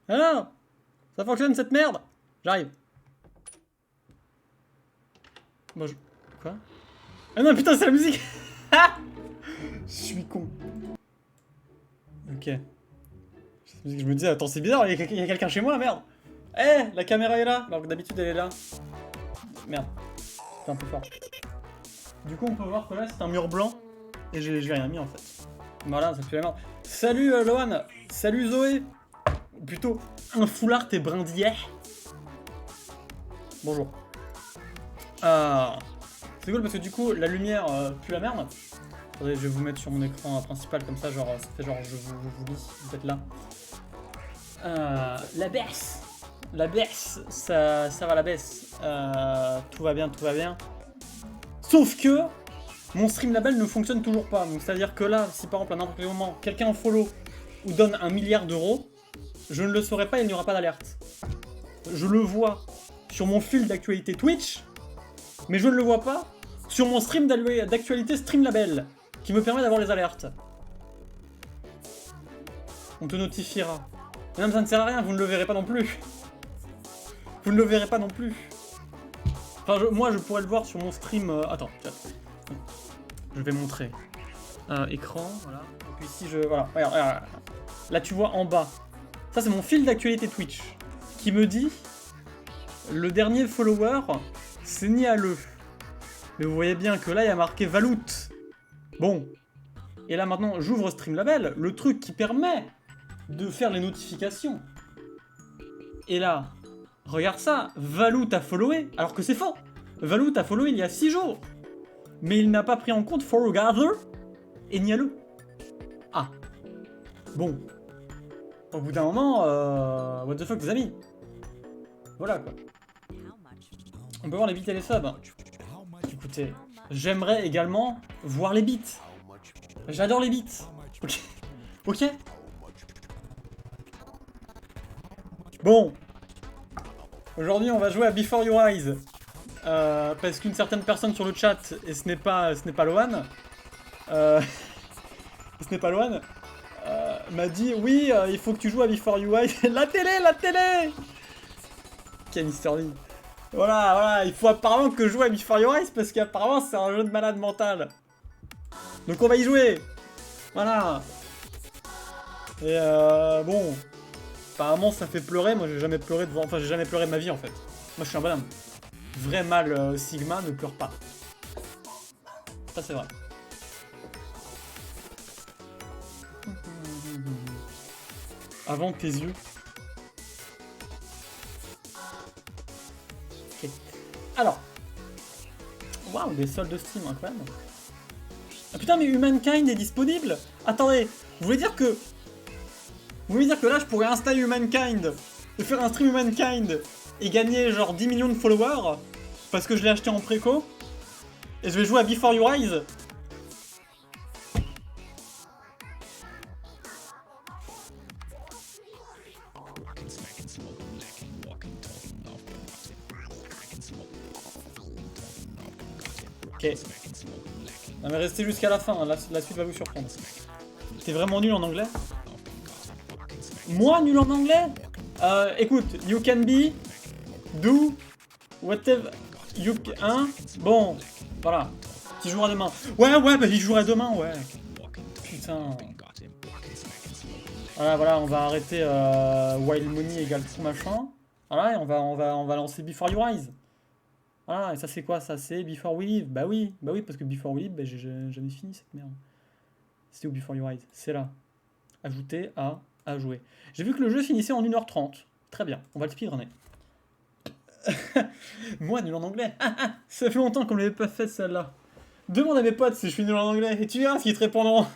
Ah non, ça fonctionne cette merde. J'arrive. Bon, Quoi? Ah non, putain, c'est la musique. Je suis con. Ok. Je me disais, attends, c'est bizarre, il y a quelqu'un chez moi, merde. Eh, la caméra est là, alors que d'habitude elle est là. Merde. C'est un peu fort. Du coup, on peut voir que là, c'est un mur blanc. Et j'ai rien mis en fait. Voilà, ça fait la merde. Salut Lohan. Salut Zoé. Ou plutôt, un foulard et brindillet. Bonjour. C'est cool parce que du coup, la lumière pue la merde. Attendez, je vais vous mettre sur mon écran principal comme ça, genre, ça fait genre, je vous lis, vous êtes là. La baisse. La baisse, ça va la baisse. Tout va bien, tout va bien. Sauf que mon stream label ne fonctionne toujours pas. Donc c'est-à-dire que là, si par exemple à n'importe quel moment, quelqu'un en follow ou donne 1 milliard d'euros, je ne le saurai pas et il n'y aura pas d'alerte. Je le vois sur mon fil d'actualité Twitch, mais je ne le vois pas sur mon stream d'actualité Streamlabel, qui me permet d'avoir les alertes. On te notifiera. Mais non, ça ne sert à rien, vous ne le verrez pas non plus. Vous ne le verrez pas non plus. Enfin, moi, je pourrais le voir sur mon stream... Attends, je vais montrer. Écran, voilà. Et puis ici, voilà, regarde. Là, tu vois en bas. Ça, c'est mon fil d'actualité Twitch, qui me dit... Le dernier follower, c'est Nialeux. Mais vous voyez bien que là, il y a marqué Valout. Bon. Et là, maintenant, j'ouvre Streamlabel, le truc qui permet de faire les notifications. Et là, regarde ça, Valout a followé, alors que c'est faux. Valout a followé il y a 6 jours. Mais il n'a pas pris en compte Foregather et Nialeux. Ah. Bon. Au bout d'un moment, what the fuck, les amis. Voilà, quoi. On peut voir les bits et les subs. Écoutez, j'aimerais également voir les bits. J'adore les bits. Ok. Ok. Bon. Aujourd'hui, on va jouer à Before Your Eyes. Parce qu'une certaine personne sur le chat, et ce n'est pas Lohan, ce n'est pas Lohan, m'a dit oui, il faut que tu joues à Before Your Eyes. La télé. Ok, Mister Lee. Voilà, il faut apparemment que je joue à Before Your Eyes parce qu'apparemment c'est un jeu de malade mental. Donc on va y jouer. Voilà. Et bon, apparemment ça fait pleurer. Moi j'ai jamais pleuré devant, enfin j'ai jamais pleuré de ma vie en fait. Moi je suis un bonhomme. Vrai mâle Sigma ne pleure pas. Ça c'est vrai. Avant tes yeux. Ok. Alors. Waouh, des soldes Steam incroyable. Ah putain, mais Humankind est disponible. Attendez, vous voulez dire que là je pourrais installer Humankind et faire un stream Humankind et gagner genre 10 millions de followers parce que je l'ai acheté en préco et je vais jouer à Before Your Eyes. Ok. Non mais restez jusqu'à la fin, hein. La suite va vous surprendre. T'es vraiment nul en anglais? Moi nul en anglais? Écoute, you can be, do, whatever, you can... Bon, voilà. Qui jouera demain? Ouais, bah il jouera demain, ouais. Putain. Voilà, on va arrêter Wild Money égale tout machin. Voilà, et on va lancer Before Your Eyes. Voilà, et ça c'est quoi? Ça c'est Before We Live. Bah oui, parce que Before We Live, bah, j'ai jamais fini cette merde. C'était où Before Your Eyes? C'est là. Ajouter à jouer. J'ai vu que le jeu finissait en 1h30. Très bien, on va le speedrunner. Moi, nul en anglais. Ça fait longtemps qu'on l'avait pas fait celle-là. Demande à mes potes si je suis nul en anglais et tu verras ce qu'ils te répondront.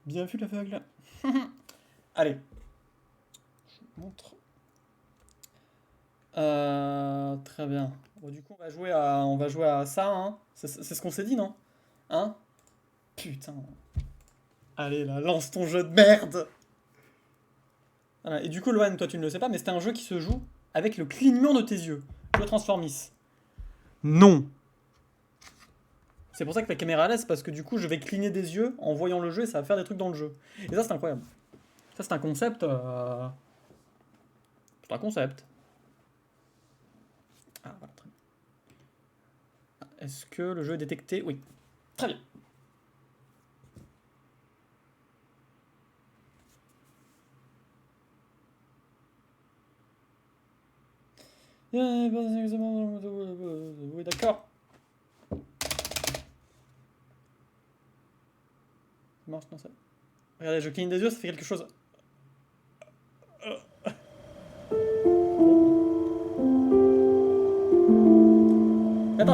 Bien vu l'aveugle. Allez. Je vous montre. Très bien. Bon, du coup, on va jouer à ça, hein. C'est ce qu'on s'est dit, non? Hein? Putain. Allez, là, lance ton jeu de merde. Voilà. Et du coup, Lohan, toi, tu ne le sais pas, mais c'est un jeu qui se joue avec le clignement de tes yeux. Je transformis. Non. C'est pour ça que la caméra laisse, parce que du coup, je vais cligner des yeux en voyant le jeu et ça va faire des trucs dans le jeu. Et ça, c'est incroyable. Ça, c'est un concept. C'est un concept. Ah, voilà, très bien. Est-ce que le jeu est détecté? Oui. Très bien. Oui, d'accord. Ça marche, non, ça. Regardez, je cligne des yeux, ça fait quelque chose.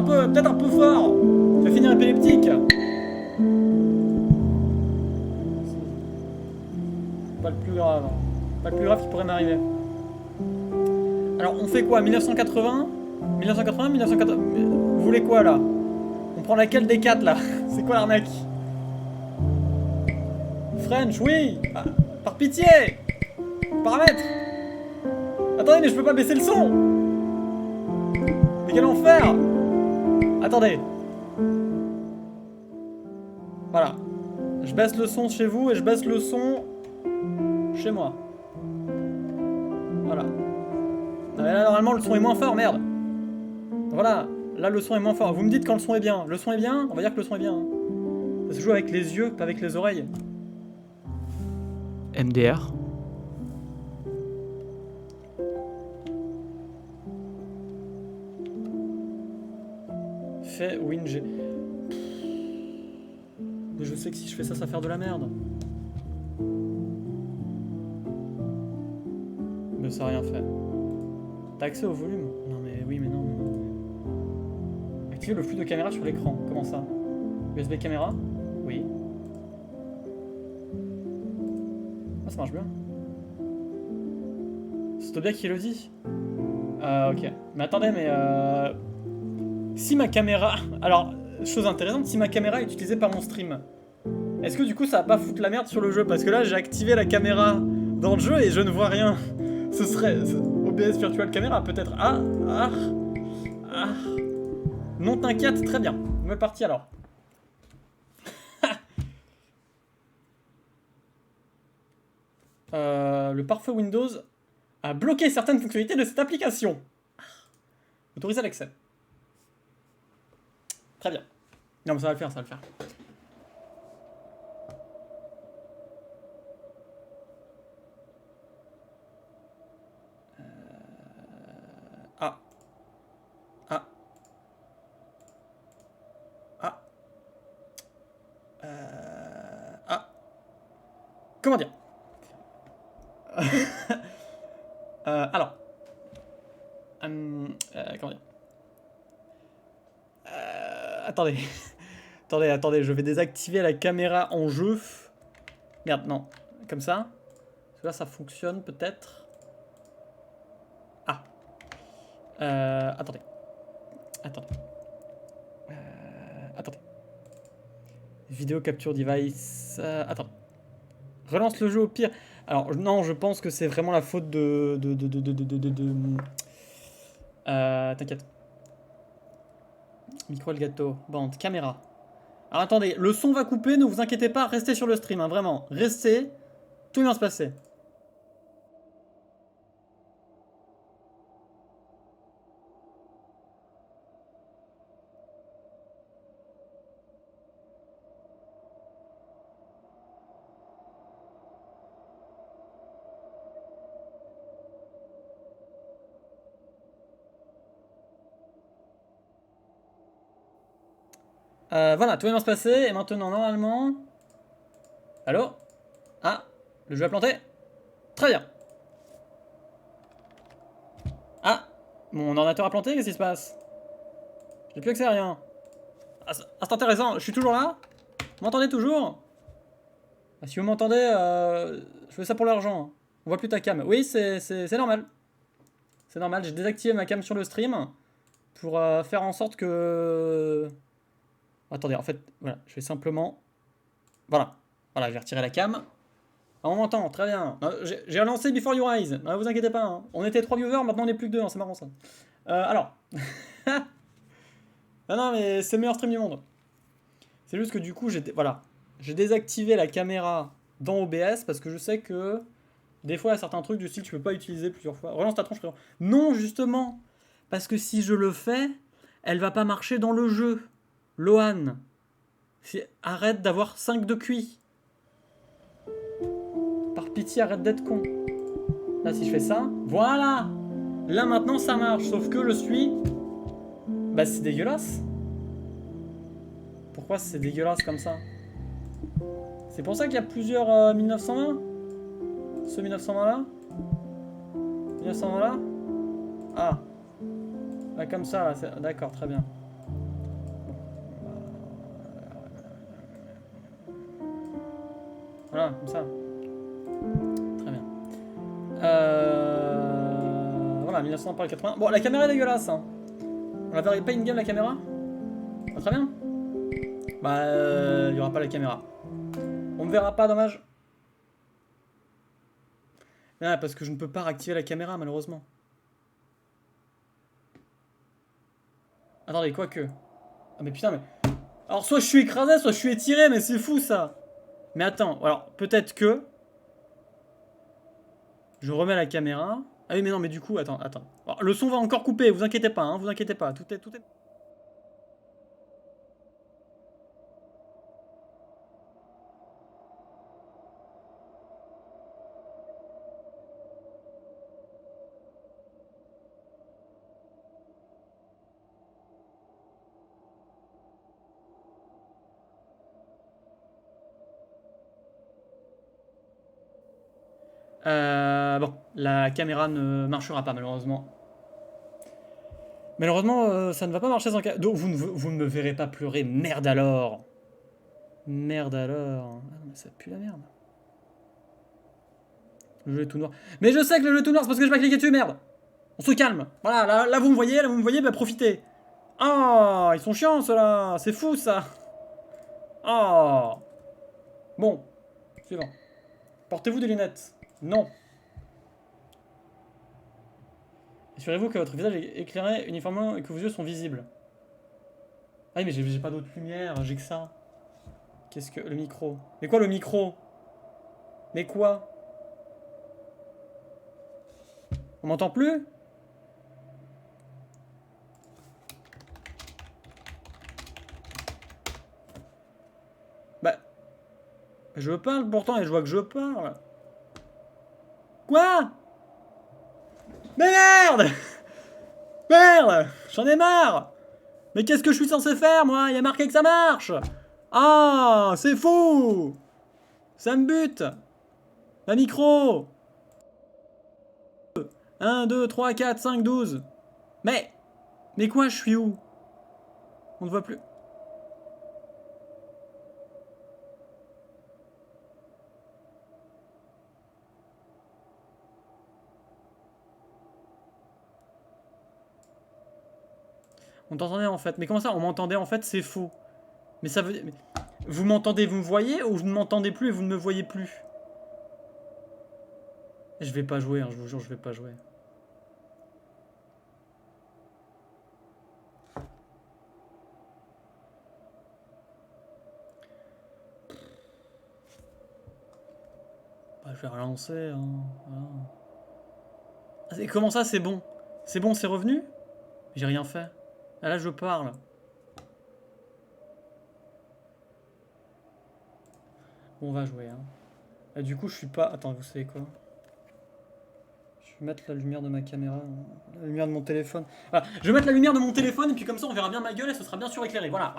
Peut-être un peu fort. Ça va finir épileptique. Pas le plus grave. Pas le plus grave qui pourrait m'arriver. Alors, on fait quoi? 1980? 1980, 1980. Vous voulez quoi là? On prend laquelle des 4 là? C'est quoi l'arnaque? French, oui! Ah, par pitié! Paramètres! Attendez, mais je peux pas baisser le son! Mais quel enfer! Attendez. Voilà. Je baisse le son chez vous et je baisse le son chez moi. Voilà. Non, mais là, normalement, le son est moins fort, merde. Voilà. Là, le son est moins fort. Vous me dites quand le son est bien. Le son est bien? On va dire que le son est bien. Hein. Ça se joue avec les yeux, pas avec les oreilles. MDR. Fait WinG. Mais je sais que si je fais ça, ça va faire de la merde. Mais ça a rien fait. T'as accès au volume? Non mais oui mais non. Activer le flux de caméra sur l'écran. Comment ça? USB caméra? Oui. Ah ça marche bien. C'est bien qui le dit. Ok. Mais attendez mais si ma caméra... Alors, chose intéressante, si ma caméra est utilisée par mon stream, est-ce que du coup ça va pas foutre la merde sur le jeu? Parce que là j'ai activé la caméra dans le jeu et je ne vois rien. Ce serait... OBS Virtual Camera peut-être. Ah. Non t'inquiète, très bien. Nouvelle partie alors. Le pare-feu Windows a bloqué certaines fonctionnalités de cette application. Autorisez l'accès. Très bien. Non mais ça va le faire, ça va le faire. Comment dire? Alors. Comment dire? Attendez. attendez, je vais désactiver la caméra en jeu. Merde, non. Comme ça. Parce que là, ça fonctionne peut-être. Ah. Attendez. Attendez. Vidéo capture device. Attends. Relance le jeu au pire. Alors, non, je pense que c'est vraiment la faute de... T'inquiète. Micro le gâteau. Bande, caméra. Alors attendez, le son va couper, ne vous inquiétez pas, restez sur le stream, hein, vraiment. Restez, tout va bien se passer. Voilà, tout va bien se passer, et maintenant, normalement... Allô? Ah, le jeu a planté? Très bien. Ah, mon ordinateur a planté, qu'est-ce qui se passe? J'ai plus accès à rien. Ah, c'est intéressant, je suis toujours là? Vous m'entendez toujours? Ah, si vous m'entendez, je fais ça pour l'argent. Hein. On voit plus ta cam. Oui, c'est normal. C'est normal, j'ai désactivé ma cam sur le stream pour faire en sorte que... Attendez, en fait, voilà, je vais simplement... Voilà, je vais retirer la cam. Ah, on m'entend, très bien. J'ai relancé Before Your Eyes, ne vous inquiétez pas. Hein. On était 3 viewers, maintenant on est plus que 2, hein, c'est marrant ça. Alors... non, mais c'est le meilleur stream du monde. C'est juste que du coup, j'ai désactivé la caméra dans OBS parce que je sais que Des fois, il y a certains trucs du style, tu peux pas utiliser plusieurs fois. Relance ta tronche, frérot. Non, justement. Parce que si je le fais, elle va pas marcher dans le jeu. Lohan. Arrête d'avoir 5 de QI. Par pitié, arrête d'être con. Là, si je fais ça, voilà. Là, maintenant, ça marche. Sauf que je suis... Bah, c'est dégueulasse. Pourquoi c'est dégueulasse comme ça? C'est pour ça qu'il y a plusieurs 1920. Ce 1920 là 1920 là. Ah. Là, comme ça, là. D'accord, très bien. Voilà, comme ça. Très bien. Voilà, 1900 par 80. Bon, la caméra est dégueulasse. Hein. On la verrait pas in-game la caméra? Ah, très bien. Bah, il y aura pas la caméra. On me verra pas, dommage. Ah, parce que je ne peux pas réactiver la caméra, malheureusement. Attendez, quoique. Ah, mais putain, mais... Alors, soit je suis écrasé, soit je suis étiré, mais c'est fou, ça. Mais attends, alors, peut-être que... Je remets la caméra. Ah oui, mais non, mais du coup, attends. Alors, le son va encore couper, vous inquiétez pas, hein, vous inquiétez pas. Tout est... Bon, la caméra ne marchera pas, malheureusement. Malheureusement, ça ne va pas marcher sans caméra. Donc, vous ne me verrez pas pleurer. Merde alors. Merde alors. Ah non, mais ça pue la merde. Le jeu est tout noir. Mais je sais que le jeu est tout noir, c'est parce que je vais cliquer dessus, merde. On se calme. Voilà, là vous me voyez, bah profitez. Oh, ils sont chiants, ceux-là. C'est fou, ça. Oh. Bon. Suivant. Portez-vous des lunettes. Non. Assurez-vous que votre visage est éclairé uniformément et que vos yeux sont visibles. Ah oui, mais j'ai pas d'autre lumière, j'ai que ça. Qu'est-ce que... Le micro. Mais quoi, le micro? Mais quoi? On m'entend plus? Bah... Je parle pourtant et je vois que je parle. Quoi? Mais merde! Merde! J'en ai marre! Mais qu'est-ce que je suis censé faire, moi? Il y a marqué que ça marche! Ah! C'est fou! Ça me bute! Ma micro! 1, 2, 3, 4, 5, 12. Mais... Mais quoi, je suis où? On ne voit plus. On t'entendait en fait. Mais comment ça, on m'entendait en fait? C'est faux. Mais ça veut... Vous m'entendez, vous me voyez? Ou vous ne m'entendez plus et vous ne me voyez plus? Je vais pas jouer, hein, je vous jure, je vais pas jouer. Bah, je vais relancer. Hein. Voilà. Ah, et comment ça, c'est bon? C'est bon, c'est revenu? J'ai rien fait. Ah, là, je parle. Bon, on va jouer. Hein. Et du coup, je suis pas... Attends, vous savez quoi? Je vais mettre la lumière de ma caméra, la lumière de mon téléphone. Voilà, je vais mettre la lumière de mon téléphone et puis comme ça, on verra bien ma gueule et ce sera bien suréclairé. Voilà.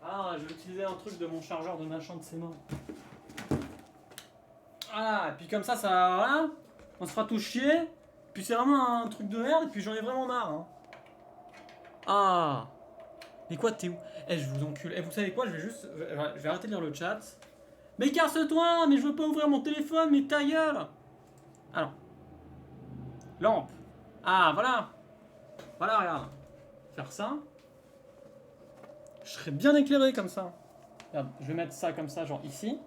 Ah, je vais utiliser un truc de mon chargeur de machin de ses mains. Voilà, et puis comme ça, voilà, on se fera tout chier. Puis c'est vraiment un truc de merde et puis j'en ai vraiment marre. Hein. Ah. Mais quoi, t'es où? Eh, je vous encule. Eh, vous savez quoi, je vais arrêter de lire le chat. Mais casse-toi, mais je veux pas ouvrir mon téléphone, mais ta gueule. Alors. Lampe. Ah, voilà. Voilà, regarde. Faire ça. Je serais bien éclairé comme ça. Regarde, je vais mettre ça comme ça, genre ici.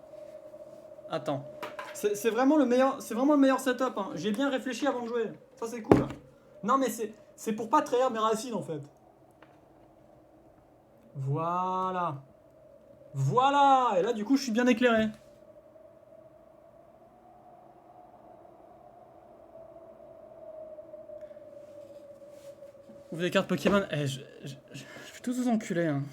Attends. C'est vraiment le meilleur setup. Hein. J'ai bien réfléchi avant de jouer. Ça, c'est cool. Non, mais c'est pour pas trahir mes racines, en fait. Voilà. Voilà. Et là, du coup, je suis bien éclairé. Ouvre des cartes Pokémon. Eh, je vais tous vous enculer. Hein.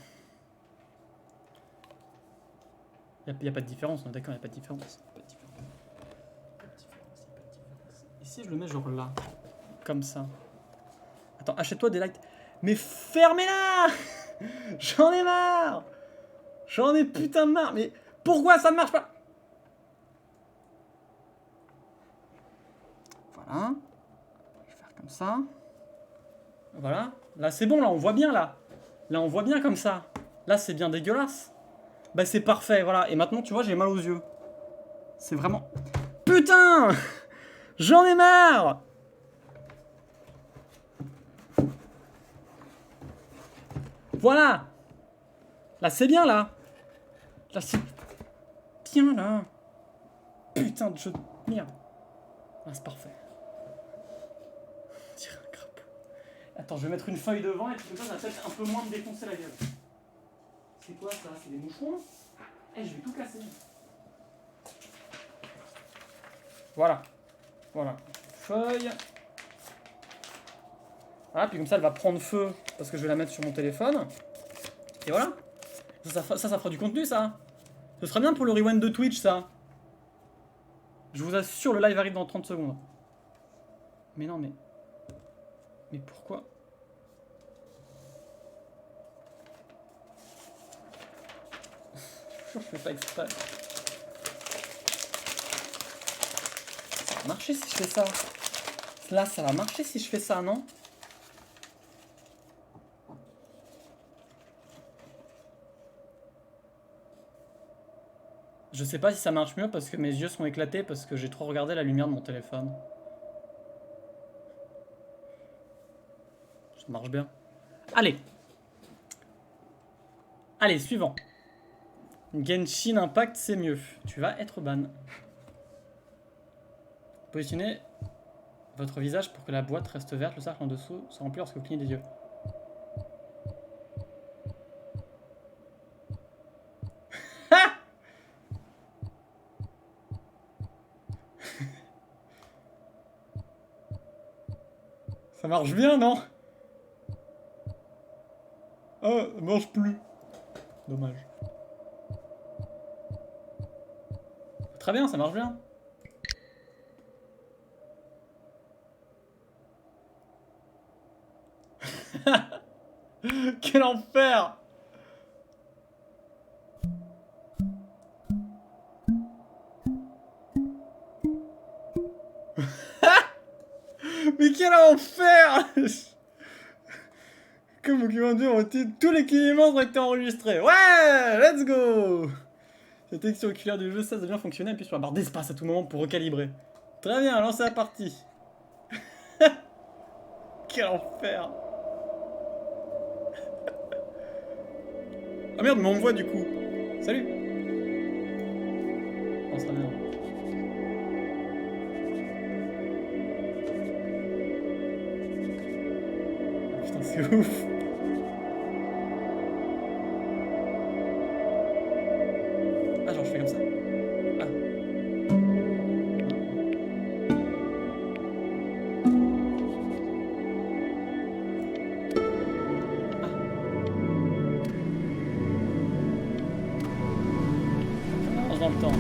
Y a pas de différence, on est d'accord, y a pas de différence. Et si je le mets genre là, comme ça. Attends, achète-toi des lights. Mais fermez-la. J'en ai marre. J'en ai putain de marre. Mais pourquoi ça ne marche pas? Voilà. Je vais faire comme ça. Voilà. Là, c'est bon, là, on voit bien, là. Là, on voit bien comme ça. Là, c'est bien dégueulasse. Bah, c'est parfait, voilà. Et maintenant, tu vois, j'ai mal aux yeux. C'est vraiment... Putain. J'en ai marre. Voilà. Là, c'est bien, là. Là, c'est bien, là. Putain de jeu de merde. Ah, c'est parfait. On dirait un crapaud. Attends, je vais mettre une feuille devant et puis comme ça va peut-être un peu moins me défoncer la gueule. C'est quoi, ça? C'est des moucherons? Eh, je vais tout casser. Voilà. Voilà. Feuille. Voilà, puis comme ça, elle va prendre feu parce que je vais la mettre sur mon téléphone. Et voilà. Ça fera du contenu, ça. Ce sera bien pour le rewind de Twitch, ça. Je vous assure, le live arrive dans 30 secondes. Mais non, mais... Mais pourquoi? Je fais pas exprès. Ça va marcher si je fais ça. Là, ça va marcher si je fais ça, non? Je sais pas si ça marche mieux parce que mes yeux sont éclatés parce que j'ai trop regardé la lumière de mon téléphone. Ça marche bien. Allez. Allez, suivant. Genshin Impact, c'est mieux. Tu vas être ban. Positionnez votre visage pour que la boîte reste verte. Le cercle en dessous se remplit lorsque vous clignez des yeux. Ça marche bien, non? Ah, ça marche plus. Dommage. Très bien, ça marche bien. Quel enfer! Mais quel enfer! Comme Pokémon 2 ont été... Tous les clignements ont été enregistrés. Ouais! Let's go! Cette texture oculaire du jeu, ça a bien fonctionné. Appuie sur la barre d'espace à tout moment pour recalibrer. Très bien, lancez la partie. Quel enfer! Ah merde, mais on me voit du coup. Salut! On sera bien. Ah, putain, c'est ouf! Ah, genre je fais comme ça. Ah. On avance dans le temps.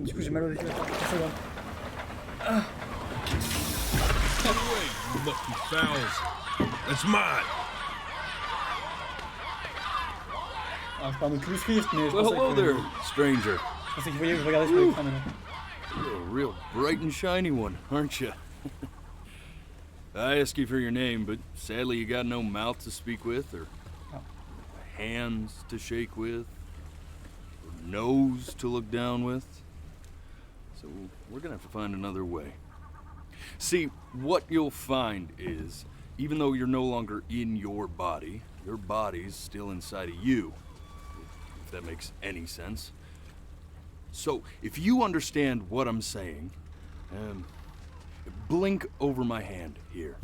Du coup j'ai mal aux yeux. C'est bon. Ah. You lucky fowls. That's mine. Ah, c'est pas un Oculus Rift, mais je Well, pensais hello que... there, stranger. Je pensais que vous voyez que je regardais sur l'écran maintenant. You're a real bright and shiny one, aren't you? I asked you for your name, but sadly you got no mouth to speak with, or hands to shake with, or nose to look down with. So we're gonna have to find another way. See, what you'll find is, even though you're no longer in your body's still inside of you. that makes any sense. So, if you understand what I'm saying, blink over my hand here.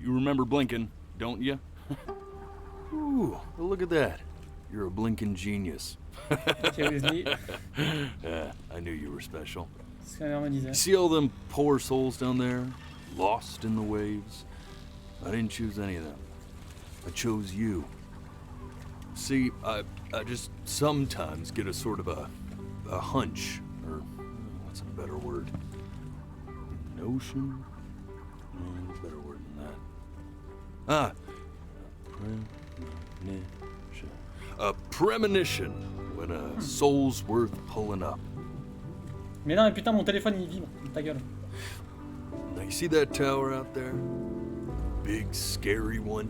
You remember blinking, don't you? Ooh, look at that. You're a blinking genius. Yeah, I knew you were special. See all them poor souls down there, lost in the waves? I didn't choose any of them. I chose you. See, I just sometimes get a sort of a hunch, or what's a better word? Notion? No, better word than that. Premonition. A premonition when a soul's worth pulling up. Mais non, mais putain, mon téléphone il vibre. Ta gueule. Now you see that tower out there? Big, scary one?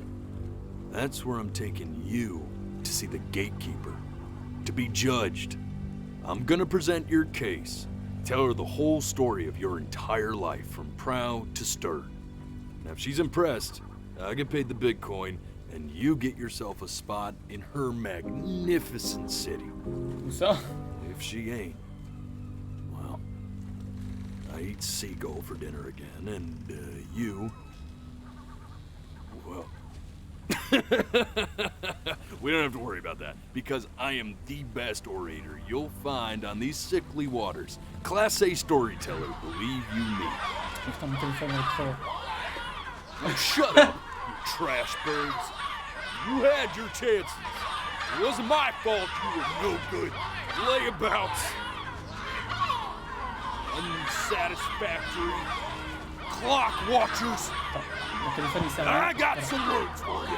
That's where I'm taking you to see the gatekeeper, to be judged. I'm gonna present your case, tell her the whole story of your entire life, from prow to stern. Now if she's impressed, I get paid the Bitcoin, and you get yourself a spot in her magnificent city. Où ça? If she ain't, well, I eat seagull for dinner again, and you, well, we don't have to worry about that, because I am the best orator you'll find on these sickly waters. Class A storyteller, believe you me. Putain, mon téléphone va être fort. Oh, shut up, you trash birds. You had your chances. It wasn't my fault you were no good layabouts. Unsatisfactory clock watchers. Mon téléphone il sert à rien. I got some words for you.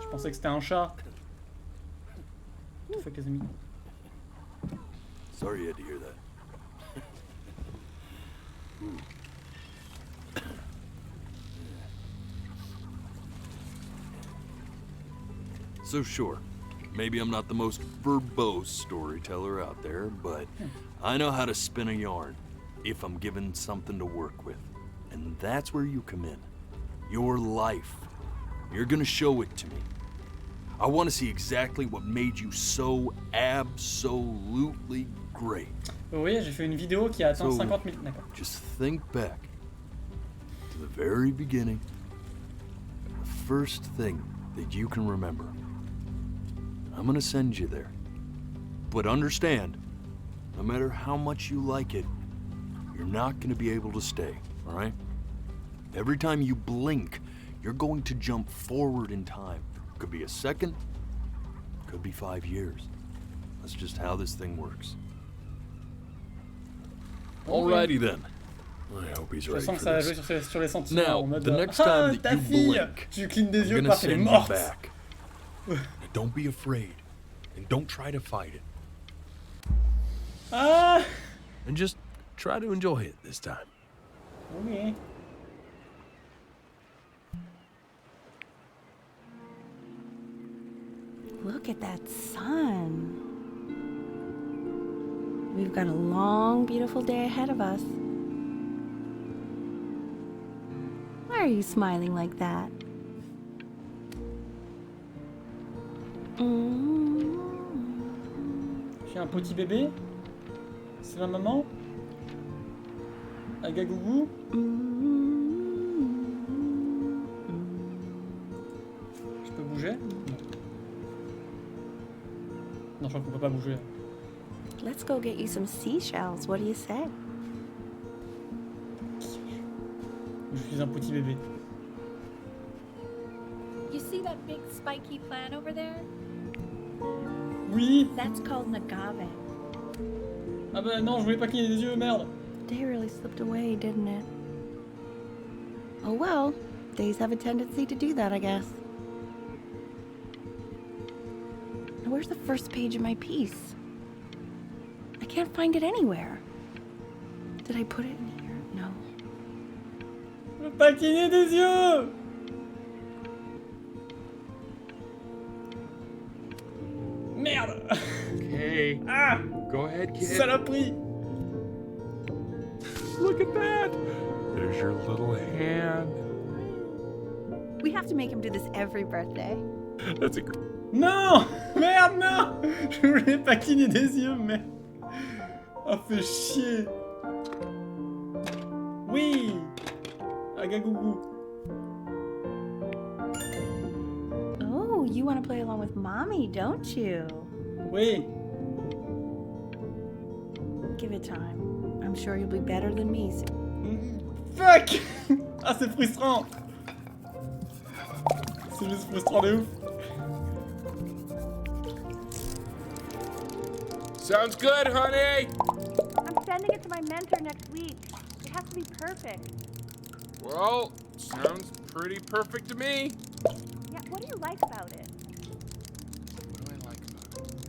Je pensais que c'était un chat. What the fuck les amis? Sorry you had to hear that. So sure, maybe I'm not the most verbose storyteller out there, but I know how to spin a yarn if I'm given something to work with. And that's where you come in. Your life. You're gonna show it to me. I want to see exactly what made you so absolutely great. Vous voyez, j'ai fait une vidéo qui a atteint 50 000. D'accord. Just think back to the very beginning. The first thing that you can remember. I'm gonna send you there. But understand, no matter how much you like it, you're not gonna be able to stay, all right? Every time you blink, you're going to jump forward in time. Could be a second, could be 5 years. That's just how this thing works. Alrighty then. I hope he's Je ready sens for que ça va this. jouer sur les sentiments. Now, en mode, the next time ta that you fille, blink, tu clignes des I'm yeux gonna parce qu'elle est send you morte. back. Don't be afraid, and don't try to fight it. Ah, And just try to enjoy it this time. oui. Look at that sun. We've got a long, beautiful day ahead of us. Why are you smiling like that? J'ai un petit bébé. C'est ma maman. Agagougou. Je peux bouger? Non. Non, je crois qu'on peut pas bouger. Let's go get you some seashells. What do you say? Je suis un petit bébé. You see that big spiky plant over there? Oui. That's called an agave. Ah bah non, je voulais pas cligner des yeux, merde. Day really slipped away, didn't it? Oh well, days have a tendency to do that, I guess. Now where's the first page of my piece? I can't find it anywhere. Did I put it in here? No. Je veux pas cligner des yeux. Merde. Okay. Ah, Go ahead, kid. saloperie. at that. There's your little hand. We have to make him do this every birthday. That's a Non! Merde, non! Je voulais pas cligner des yeux, mais... Ah, fait chier. Oui! Agagougou. Oh, you want to play along with Mommy, don't you? Oui. Give it time. I'm sure you'll be better than me soon. Fuck! Ah, c'est frustrant! C'est juste frustrant de ouf. Sounds good, honey. I'm sending it to my mentor next week. It has to be perfect. Well, sounds pretty perfect to me. Yeah, what do you like about it? What do I like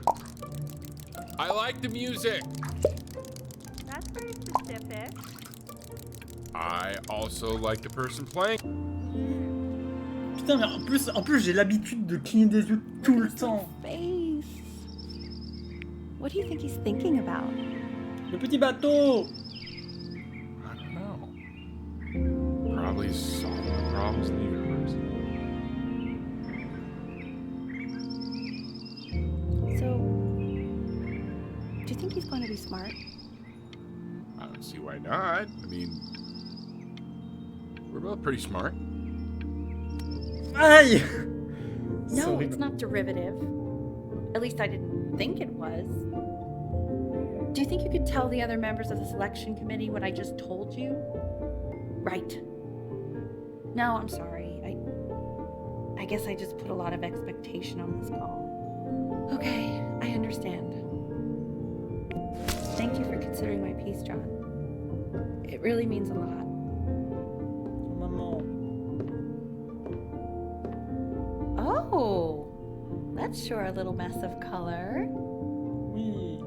about it? I like the music. That's very specific. I also like the person playing. Putain, mais en plus j'ai l'habitude de cligner des yeux tout le temps. Face. What do you think he's thinking about? Le petit bateau! I don't know. Probably solving the problems in the universe. So, do you think he's going to be smart? I don't see why not. I mean, we're both pretty smart. Aïe! No, it's not derivative. At least I didn't think it was. Do you think you could tell the other members of the selection committee what I just told you? Right. No, I'm sorry. I guess I just put a lot of expectation on this call. Okay, I understand. Thank you for considering my piece, John. It really means a lot. Maman. Oh, that's sure a little mess of color. Oui.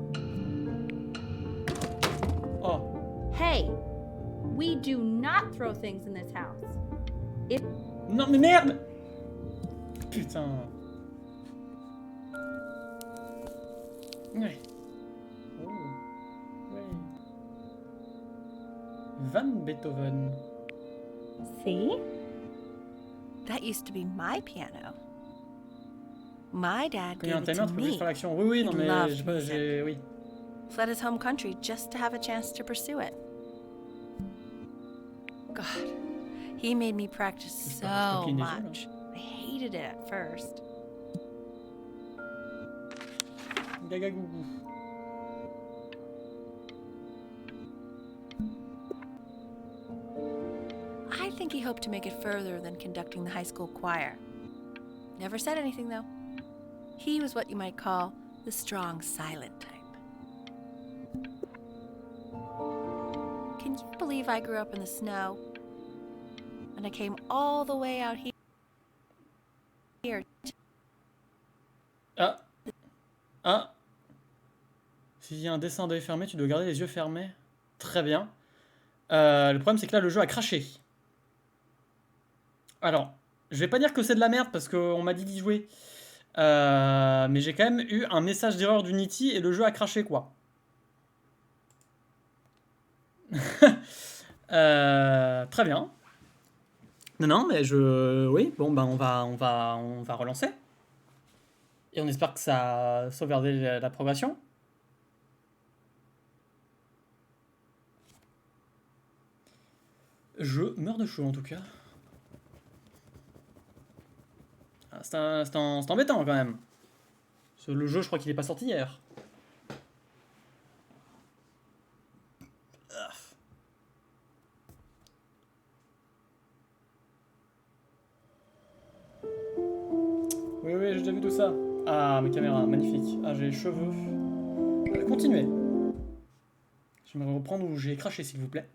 Oh. Hey, we do not throw things in this house. Non mais merde! Putain. Ouais. Oh. Ouais. Van Beethoven. See? That used to be my piano. My dad Quand il y a gave un it timer, to tu peux juste me. faire l'action. Oui, oui, non He mais loved j'ai pas, j'ai... Oui. Fled his home country just to have a chance to pursue it. God, he made me practice so much. I hated it at first. Gagagougou. I think he hoped to make it further than conducting the high school choir. Never said anything, though. He was what you might call the strong, silent type. Can you believe I grew up in the snow? And I came all the way out here. Ah. Ah. S'il y a un dessin d'œil fermé, tu dois garder les yeux fermés. Très bien. Le problème, c'est que là, le jeu a craché. Alors, je vais pas dire que c'est de la merde parce qu'on m'a dit d'y jouer. Mais j'ai quand même eu un message d'erreur d'Unity et le jeu a craché, quoi. Très bien. Non, non, mais je... Oui, bon, ben on va relancer. Et on espère que ça a sauvegardé la progression. Je meurs de chaud, en tout cas. Ah, c'est embêtant, quand même. Parce que le jeu, je crois qu'il est pas sorti hier. Oui, oui, j'ai déjà vu tout ça. Ah, mes caméras, magnifique. Ah, j'ai les cheveux. Continuez. J'aimerais reprendre où j'ai craché, s'il vous plaît.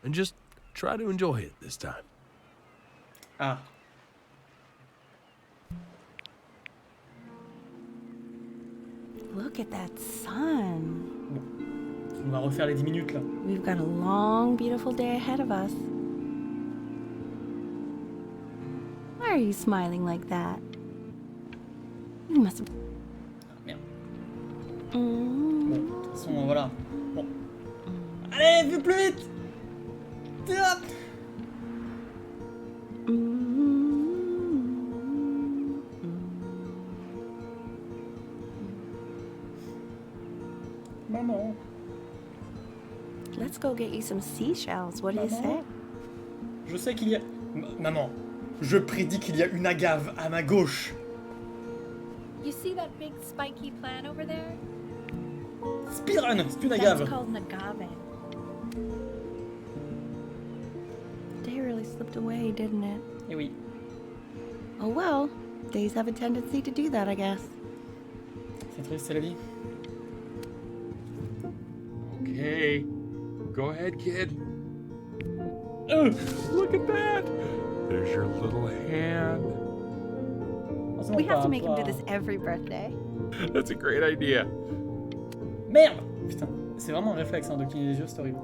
And just try to enjoy it this time. Ah. Look at that sun. On va refaire les 10 minutes, là. We've got a long, beautiful day ahead of us. Why are you smiling like that? You must have... Ah, merde. Bon, de toute façon, voilà. Bon. Allez, plus vite. Hop. Maman. Let's go get you some seashells. What do you Maman. say? Je sais qu'il y a... Maman, je prédis qu'il y a une agave à ma gauche. You see that big spiky plant over there? Speedrun, c'est une That's agave. called an agave. Day really slipped away, didn't it? Eh oui. Oh well, days have a tendency to do that, I guess. C'est triste, c'est la vie. Okay. Go ahead, kid. Look at that. There's your little hand. Oh, c'est mon We have to make him papa. do this every birthday. That's a great idea. Merde. Putain, c'est vraiment un réflexe hein, de cligner les yeux, c'est horrible.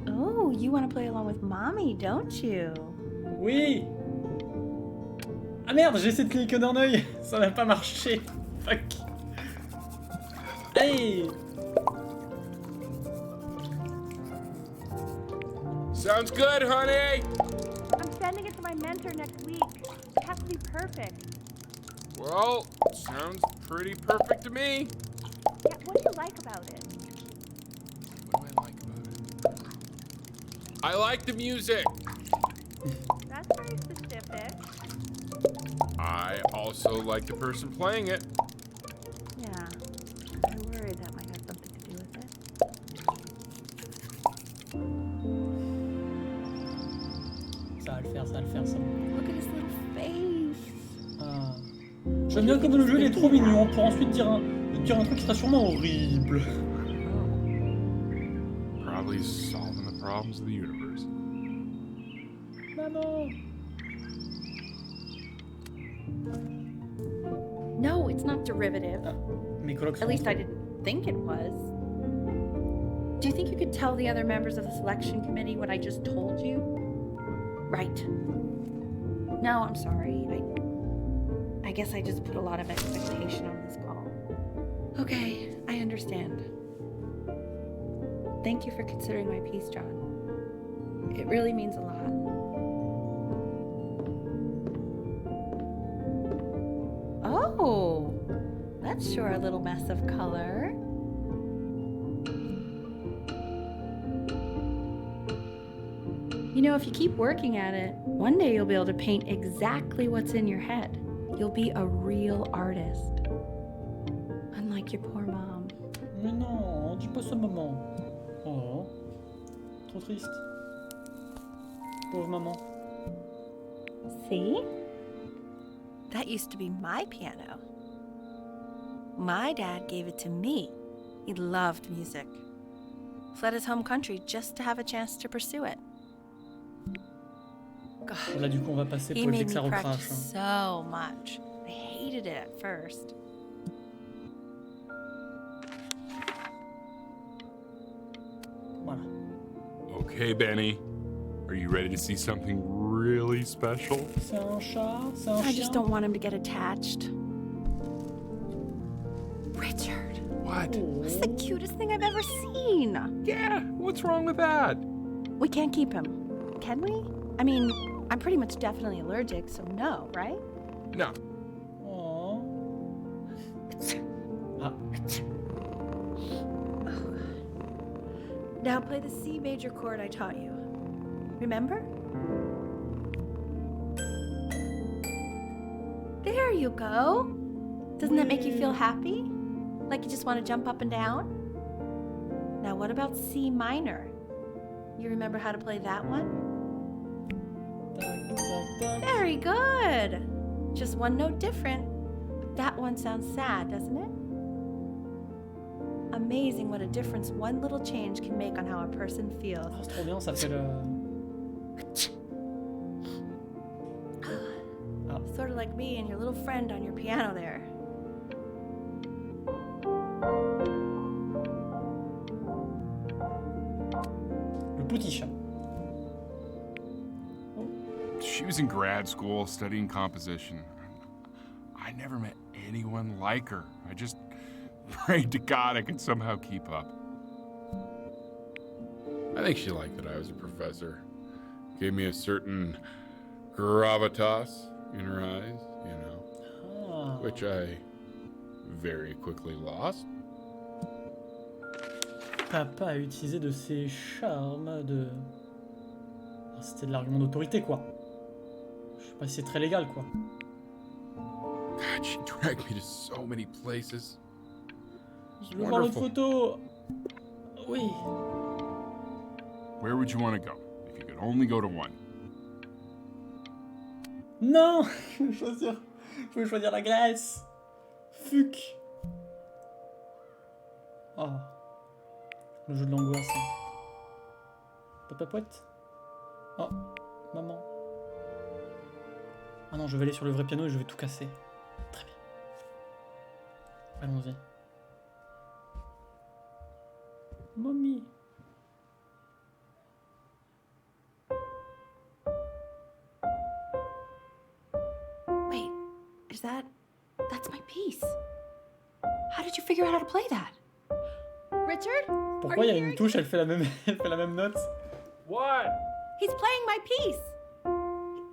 Oh, you want to play along with mommy, don't you? Oui. Ah merde, j'ai essayé de cliquer d'un œil. Ça n'a pas marché. Fuck. Allez. Sounds good, honey. I'm sending it to my mentor next week. It has to be perfect. Well, sounds pretty perfect to me. Yeah, what do you like about it? What do I like about it? I like the music. That's very specific. I also like the person playing it. Yeah. I worry that might have something to do with it. Ça va le faire, ça va le faire, ça. Look at his little face. Ah. J'aime bien comme le jeu il est trop mignon pour ensuite dire un truc qui sera sûrement horrible. Probably solving the problems of the universe. Maman. No, it's not derivative. Ah, mes colocs sont At least I trop- didn't think it was. Do you think you could tell the other members of the selection committee what I just told you? Right. No, I'm sorry. I guess I just put a lot of expectation on this call. Okay, I understand. Thank you for considering my piece, John. It really means a lot. Oh, that's sure a little mess of color. You know, if you keep working at it, one day you'll be able to paint exactly what's in your head. You'll be a real artist. Unlike your poor mom. Mais non, dis pas ça maman. Oh. Trop triste. Pauvre maman. See? That used to be my piano. My dad gave it to me. He loved music. Fled his home country just to have a chance to pursue it. God, Là du coup on va passer he pour éviter made que ça me recrache. practice Hein. so much. I hated it at first. Voilà. Okay, Benny. Are you ready to see something really special? C'est un chat, c'est un I chien. just don't want him to get attached. Richard, What? that's the cutest thing I've ever seen. Yeah, what's wrong with that? We can't keep him, can we? I mean, I'm pretty much definitely allergic, so no, right? No. Oh. Ah. Now play the C major chord I taught you. Remember? There you go. Doesn't that make you feel happy? Like you just want to jump up and down? Now what about C minor? You remember how to play that one? Tac, tac, tac. Very good. Just one note different. That one sounds sad, doesn't it? Amazing what a difference one little change can make on how a person feels. Oh, c'est trop bien, ça fait le... Sort of like me and your little friend on your piano there. Le petit chat. Oh. was in grad school studying composition. I never met anyone like her. I just prayed to God I could somehow keep up. I think she liked that I was a professor. Gave me a certain gravitas in her eyes, you know, which I very quickly lost. Papa a utilisé de ses charmes de... C'était de l'argument d'autorité, quoi. Je sais pas si c'est très légal, quoi. God, she dragged me to so many places. Je veux voir l'autre photo. Oui. Where would you want to go if you could only go to one? Non. Je voulais choisir la Grèce. Fuck. Oh. Le jeu de l'angoisse. Papa poète. Oh, maman. Ah non, je vais aller sur le vrai piano et je vais tout casser. Très bien. Allons-y. Mommy. Wait, is that... That's my piece. How did you figure out how to play that? Richard? Pourquoi il y a une touche, elle fait la même note? What? He's playing my piece.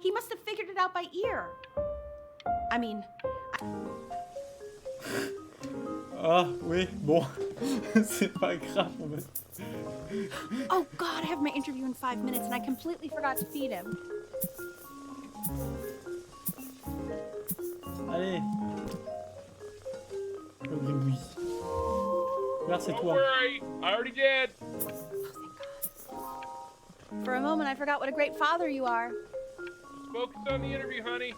He must have figured it out by ear. I mean... Ah, oui, bon. C'est pas grave, en fait. Oh God, I have my interview in 5 minutes and I completely forgot to feed him. Allez. Le gribouille. Regarde, c'est Don't toi. worry, I already did. Oh, thank God. For a moment, I forgot what a great father you are. Just focus on the interview, honey.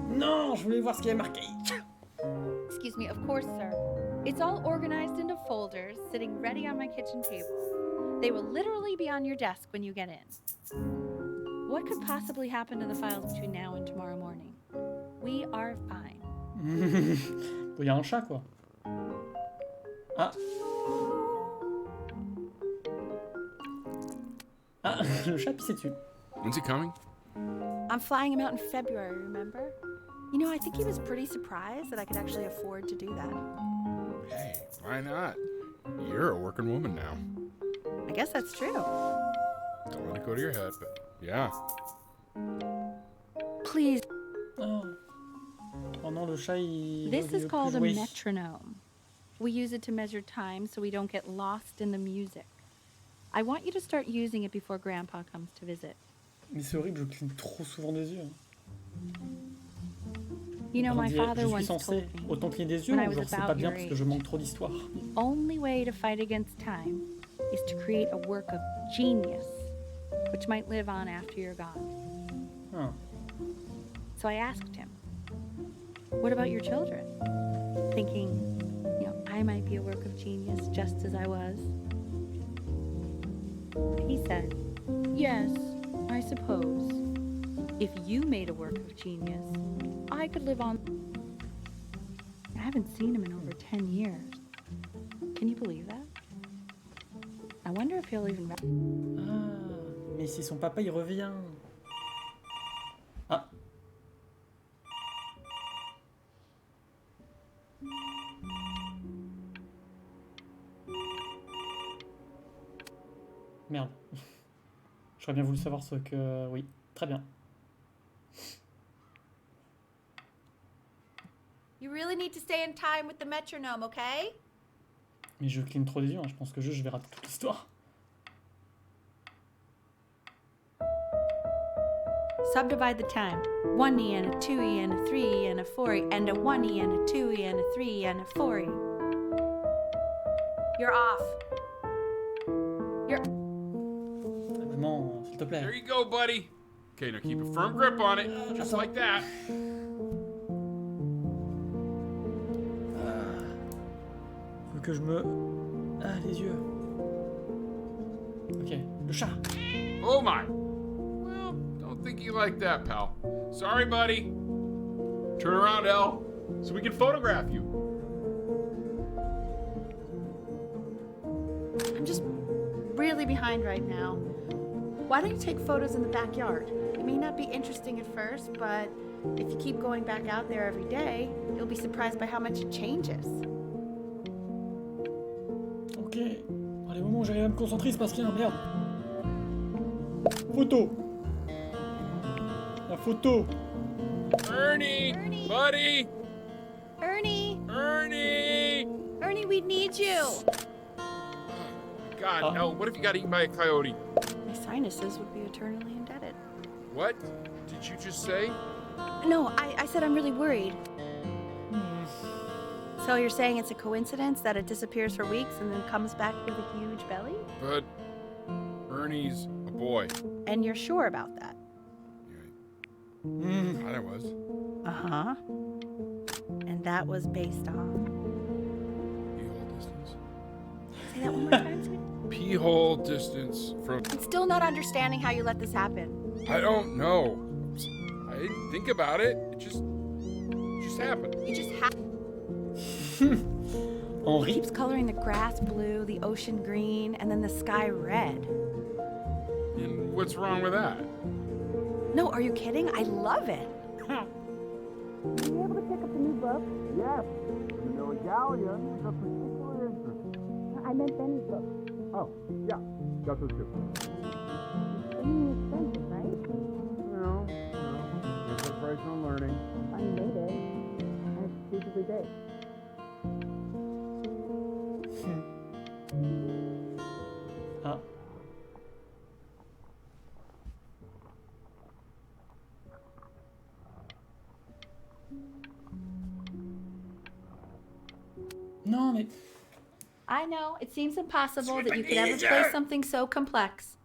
Non, je voulais voir ce qu'il y avait marqué. Excuse me, of course, sir. It's all organized into folders, sitting ready on my kitchen table. They will literally be on your desk when you get in. What could possibly happen to the files between now and tomorrow morning? We are fine. Il y a un chat, quoi. Ah. Ah, le chat pissé dessus. When's he coming? I'm flying him out in February, remember? You know, I think he was pretty surprised that I could actually afford to do that. Hey, why not? You're a working woman now. I guess that's true. Don't let it go to your head, but yeah. Please. Oh. Oh non, le chat, il... This il is veut called a plus jouer. metronome. We use it to measure time so we don't get lost in the music. I want you to start using it before Grandpa comes to visit. Mais c'est horrible, je cligne trop souvent des yeux. You know, my Je father suis once censé told me autant cligner des yeux when I ou was genre c'est about pas bien your parce que je age. manque trop d'histoire? the only way to fight against time is to create a work of genius, which might live on after you're gone. Ah. So I asked him, what about your children? Thinking, you know, I might be a work of genius just as I was. He said, yes, I suppose. If you made a work of genius, I could live on. I haven't seen him in over 10 years. Can you believe that? I wonder if he'll even... Ah, mais si son papa il revient. Ah. Merde. J'aurais bien voulu savoir ce que... Oui, très bien. You really need to stay in time with the metronome, okay? Mais je cligne trop des yeux, hein. Je pense que je vais rater toute l'histoire. Subdivide the time. 1E and a 2E and a 3E and a 4E and a 1E and a 2E and a 3E and a 4E. You're off. You're... Maman, s'il te plaît. There you go, buddy. Okay, now keep a firm grip on it, just like that. Faut que je me... Ah, les yeux. Ok, le chat. Oh my. Well, don't think you like that, pal. Sorry, buddy. Turn around, Elle, so we can photograph you. I'm just really behind right now. Why don't you take photos in the backyard? It may not be interesting at first, but if you keep going back out there every day, you'll be surprised by how much it changes. Ok. Allez, au moment où j'arrive à me concentrer, il se passe rien, merde. Photo. La photo. Ernie! Ernie! Buddy! Ernie! Ernie! Ernie, we need you! God, no. What if you got eaten by a coyote? My sinuses would be eternally indebted. What did you just say? No, I said I'm really worried. So you're saying it's a coincidence that it disappears for weeks and then comes back with a huge belly? But Ernie's a boy. And you're sure about that? Yeah. Thought I was. Uh-huh. And that was based on... Pee-hole distance. Say that one more time, sweetie. Pee-hole distance from... I'm still not understanding how you let this happen. I don't know. I didn't think about it. It just happened. You just have... Henri. Keeps coloring the grass blue, the ocean green, and then the sky red. And what's wrong with that? No, are you kidding? I love it. Were you able to pick up a new book? Yes, you know, galleon is a particular interest. I meant Benny's book. Oh, yeah, got those too. Benny expensive, right? No, it's a price on learning. I made it. And it's stupidly big. Ah. Non, mais... I know, it seems impossible that you could ever play something so complex.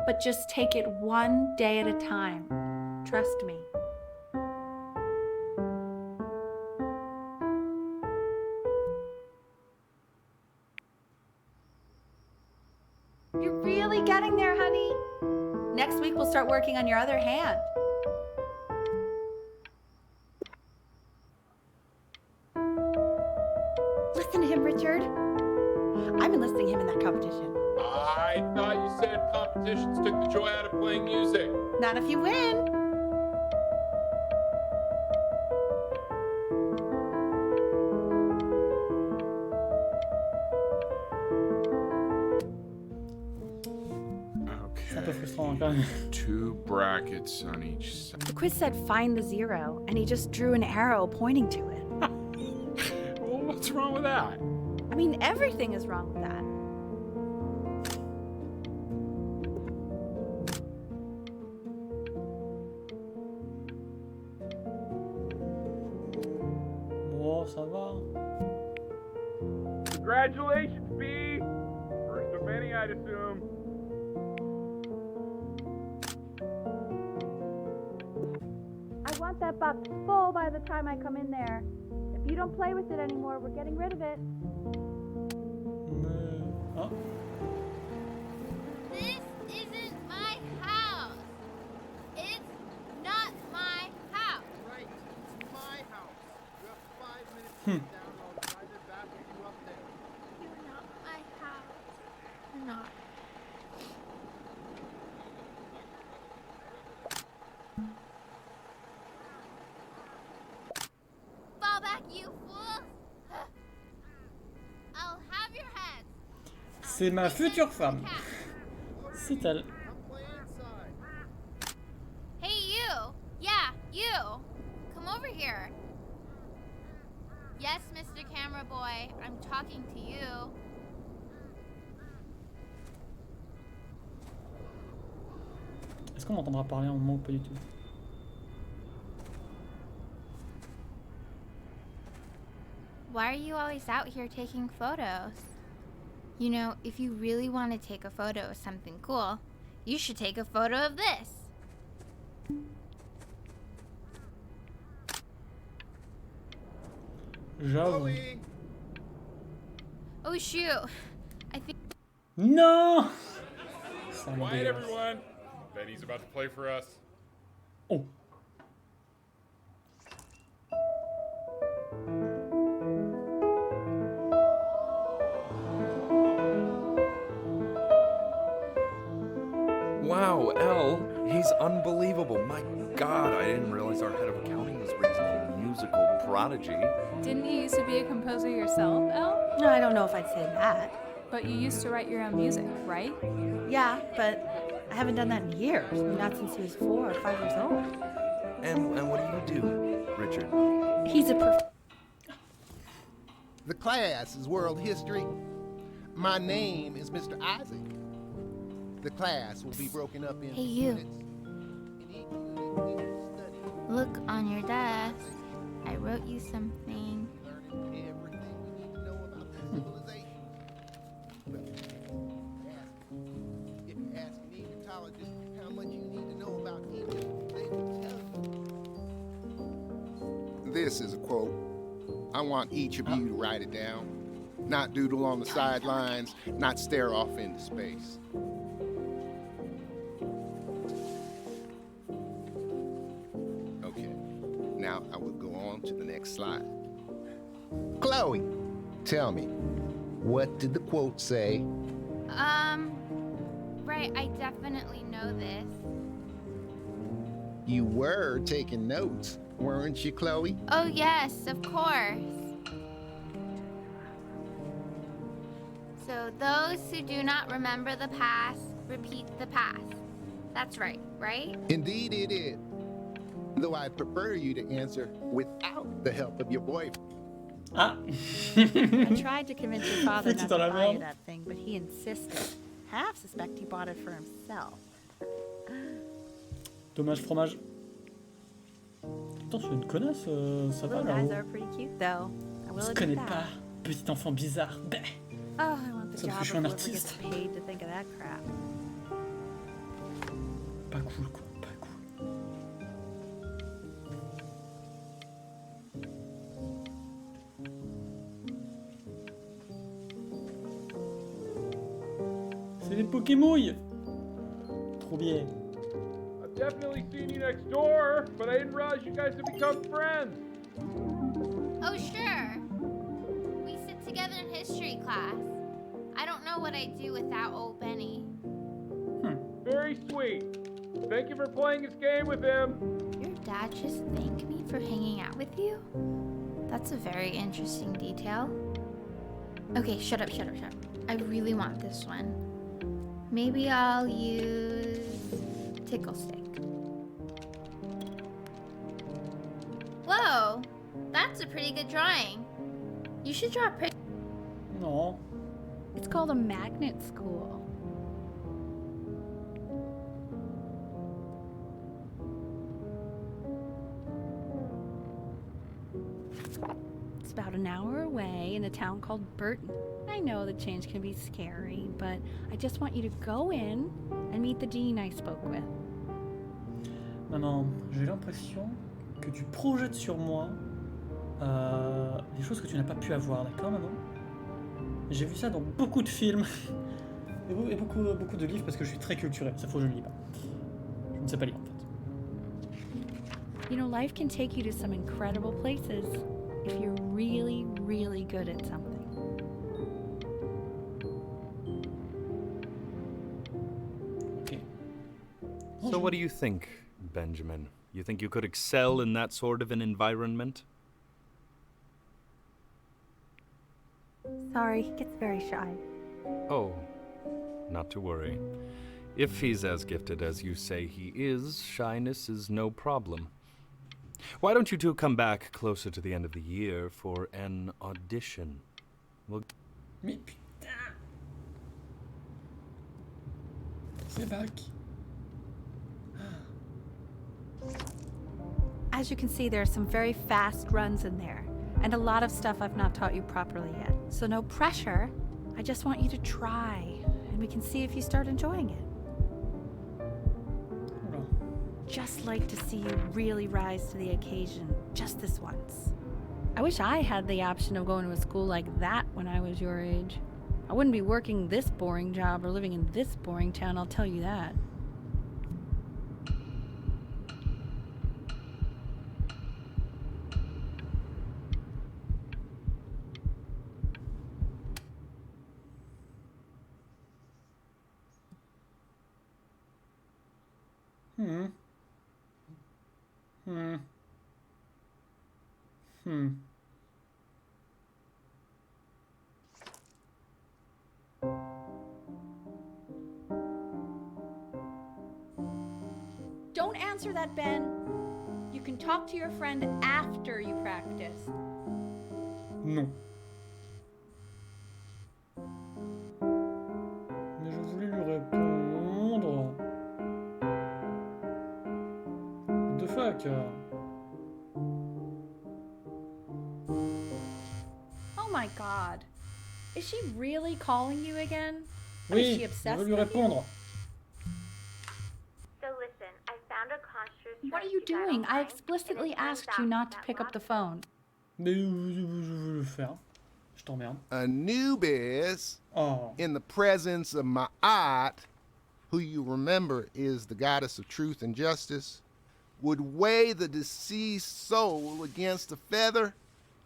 But just take it one day at a time. Trust me. You're really getting there, honey. Next week we'll start working on your other hand. Listen to him, Richard. I'm enlisting him in that competition. I thought you said competitions took the joy out of playing music. Not if you win. C'est un peu frustrant quand même. 2 brackets on each side. The quiz said find the zero, and he just drew an arrow pointing to it. Well, what's wrong with that? I mean, everything is wrong with that. Bon, ça va. Congratulations, B. First of many, I'd assume. I want that box full by the time I come in there. If you don't play with it anymore, we're getting rid of it. Mais... Ah. This isn't my house. It's not my house. Right, it's my house. You have 5 minutes to sit down and I'll drive it back with you up there. You're not my house. You're not. Fall back, you fool. I'll have your head. C'est ma future femme. C'est elle. Come play inside. Hey, you. Yeah, you. Come over here. Yes, Mr. Camera Boy, I'm talking to you. Est-ce qu'on m'entendra parler un moment ou pas du tout? Why are you always out here taking photos? You know, if you really want to take a photo of something cool, you should take a photo of this. J'avoue. Chloe! Oh shoot. I think Non! Ça me Quiet, dégueulasse. everyone. Benny's about to play for us. Oh. Wow, Elle, he's unbelievable. My God, I didn't realize our head of accounting was raised a musical prodigy. Didn't you used to be a composer yourself, Elle? No, I don't know if I'd say that. But you used to write your own music, right? Yeah, but I haven't done that in years. Not since he was 4 or 5 years old. And what do you do, Richard? He's a The class is world history. My name is Mr. Isaac. The class will be broken up into Hey, you. units. In each unit, we will study Look on your desk. I wrote you something. learning everything we need to know about civilization. Well, if you ask an Egyptologist how much you need to know about Egypt, they will tell you. This is a quote. I want each of you to write it down. Not doodle on the sidelines, not stare off into space. Okay, now I will go on to the next slide. Chloe, tell me, what did the quote say? Right, I definitely know this. You were taking notes, weren't you, Chloe? Oh, yes, of course. So, those who do not remember the past, repeat the past. That's right, right? Indeed it is. Though I prefer you to answer without the help of your boyfriend. Ah. I tried to convince your father Foutu not dans to la buy merde. that thing, but he insisted. Half suspect he bought it for himself. Dommage fromage. Attends, c'est une connasse, ça va Little là-haut. guys are pretty cute, though. I will Je admit connais that. pas. Petit enfant bizarre. Bah. Oh, I want the Ça me job fait chier un of whoever gets artiste. paid to think of that crap. Pas cool quoi, pas cool. C'est les Pokémouilles. Trop bien. I've definitely seen you next door, but I didn't realize you guys had become friends. Oh, sure. We sit together in history class. I don't know what I'd do without old Benny. Very sweet. Thank you for playing this game with him. Your dad just thanked me for hanging out with you? That's a very interesting detail. Okay, shut up. I really want this one. Maybe I'll use tickle stick. Whoa, that's a pretty good drawing. You should draw a picture. Non. It's called a magnet school. It's about an hour away in a town called Burton. I know the change can be scary, but I just want you to go in and meet the dean I spoke with. Maman, j'ai l'impression que tu projettes sur moi des choses que tu n'as pas pu avoir, d'accord maman? J'ai vu ça dans beaucoup de films et beaucoup de livres parce que je suis très culturé. Ça faut que je ne lis pas. Je ne sais pas lire en fait. You know, life can take you to some incredible places if you're really, really good at something. Ok. So what do you think, Benjamin? You think you could excel in that sort of an environment? Sorry, he gets very shy. Oh, not to worry. If he's as gifted as you say he is, shyness is no problem. Why don't you two come back closer to the end of the year for an audition? We'll... Mais putain! C'est back. As you can see, there are some very fast runs in there, and a lot of stuff I've not taught you properly yet. So no pressure. I just want you to try, and we can see if you start enjoying it. Just like to see you really rise to the occasion, just this once. I wish I had the option of going to a school like that when I was your age. I wouldn't be working this boring job or living in this boring town, I'll tell you that. Don't answer that, Ben. You can talk to your friend after you practice. Non. Mais je voulais lui répondre. What the fuck? Oh my god. Is she really calling you again? Is Oui, she je obsessed veux lui with you? répondre. So listen, I found a construct. What are you doing? I explicitly asked you not to pick up the phone. Mais je veux le faire. Je t'emmerde. Anubis, Oh. in the presence of Ma'at, who you remember is the goddess of truth and justice, would weigh the deceased soul against a feather,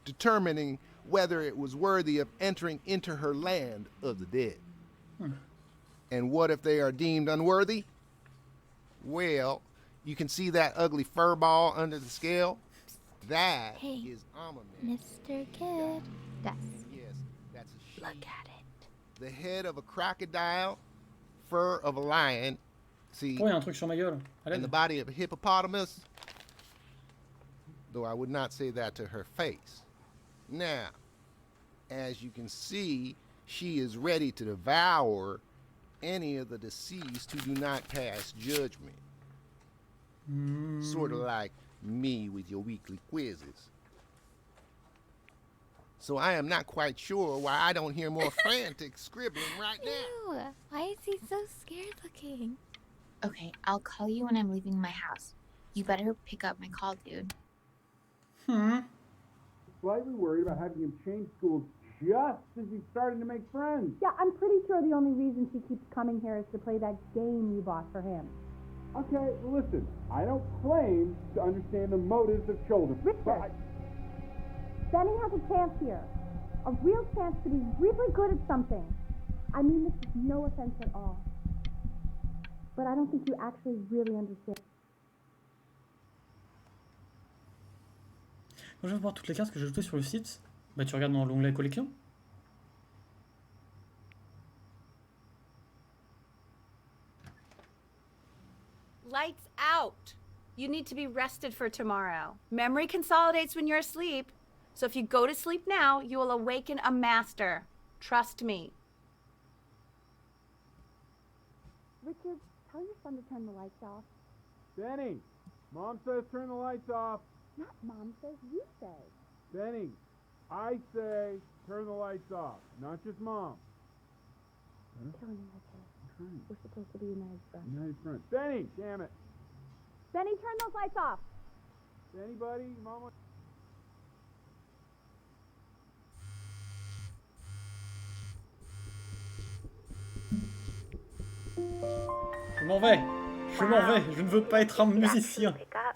determining whether it was worthy of entering into her land of the dead. And what if they are deemed unworthy? Well, you can see that ugly fur ball under the scale? That Hey, is Amamet. Mr. Kid. That's Yes, that's a she. look at it. The head of a crocodile, fur of a lion, see, Oh, il y a un truc sur ma gueule. and the body of a hippopotamus, though I would not say that to her face. Now, as you can see, she is ready to devour any of the deceased who do not pass judgment. Sort of like me with your weekly quizzes. So I am not quite sure why I don't hear more frantic scribbling right now. Ew, why is he so scared looking? Okay, I'll call you when I'm leaving my house. You better pick up my call, dude. Slightly worried about having him change schools just as he's starting to make friends. Yeah, I'm pretty sure the only reason she keeps coming here is to play that game you bought for him. Okay, listen, I don't claim to understand the motives of children. Richard, Benny has a chance here. A real chance to be really good at something. I mean this is no offense at all. But I don't think you actually really understand. Quand je veux voir toutes les cartes que j'ai ajoutées sur le site, bah tu regardes dans l'onglet collection. Lights out. You need to be rested for tomorrow. Memory consolidates when you're asleep. So if you go to sleep now, you will awaken a master. Trust me. Richard, tell your son to turn the lights off. Benny, Mom says turn the lights off. Not Mom says, you say. Benny, I say turn the lights off, not just Mom. Killing him, Richard. We're supposed to be United friends. United friends. Benny, damn it. Benny, turn those lights off. Benny, buddy, Mom. Je m'en vais. Je m'en vais. Je ne veux pas être un musicien. Pick up.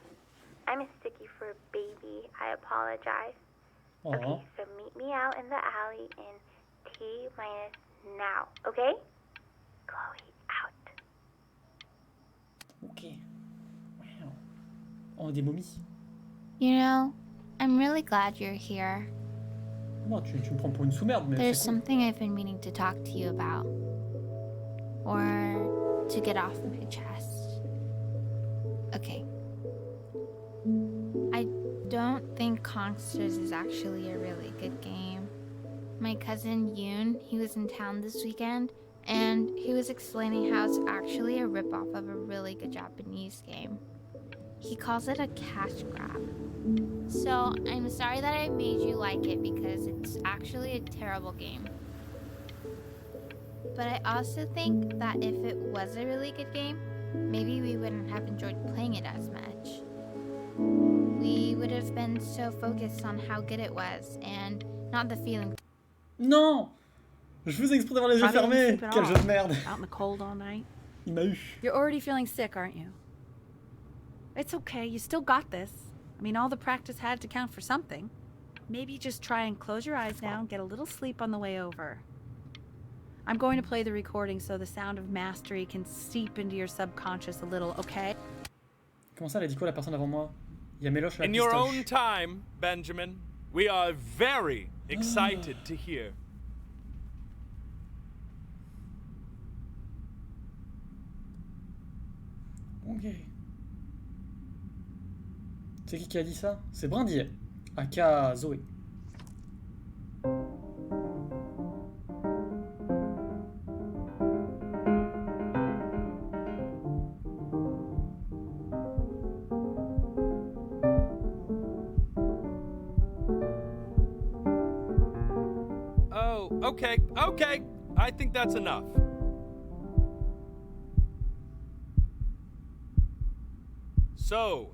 I'm a sticky for a baby. I apologize. Oh. Okay, so meet me out in the alley in T-minus now, okay? Chloe, out. Ok. Wow. Oh, des momies. You know, I'm really glad you're here. Non, tu me prends pour une sous-merde, mais There's c'est cool. something I've been meaning to talk to you about. Or to get off my chest. Okay. I don't think Kongsters is actually a really good game. My cousin Yoon, he was in town this weekend, and he was explaining how it's actually a ripoff of a really good Japanese game. He calls it a cash grab. So I'm sorry that I made you like it because it's actually a terrible game. But I also think that if it was a really good game, maybe we wouldn't have enjoyed playing it as much. We would have been so focused on how good it was and not the feeling. Non! Je faisais exprès d'avoir les yeux Probably fermés. didn't sleep at Quel all. jeu de merde. Out in the cold all night. Il m'a eu. You're already feeling sick, aren't you? It's okay. You still got this. I mean, all the practice had to count for something. Maybe just try and close your eyes now and get a little sleep on the way over. I'm going to play the recording so the sound of mastery can seep into your subconscious a little, okay? Comment ça, elle a dit quoi la personne avant moi? Il y a Méloche à la In your pistache. own time, Benjamin, we are very excited to hear. Ok. C'est qui a dit ça? C'est Brindillet. Aka Zoé. Oh, okay, okay. I think that's enough. So,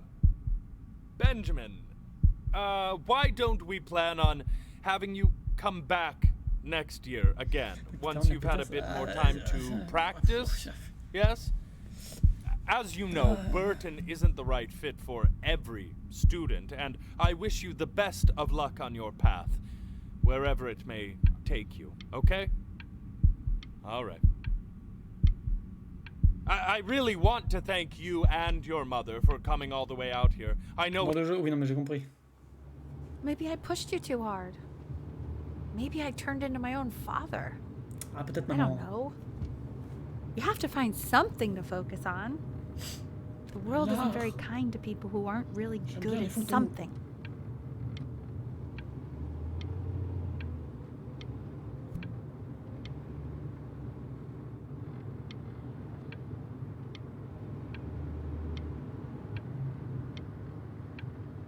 Benjamin, why don't we plan on having you come back next year again, once you've had a bit more time to practice? Yes? As you know, Burton isn't the right fit for every student, and I wish you the best of luck on your path, wherever it may take you, okay? All right. I really want to thank you and your mother for coming all the way out here. I know... Bon, le jeu, oui, non, mais j'ai compris. Maybe I pushed you too hard. Maybe I turned into my own father. Ah, peut-être I maman. don't know. You have to find something to focus on. The world isn't very kind to people who aren't really good at something.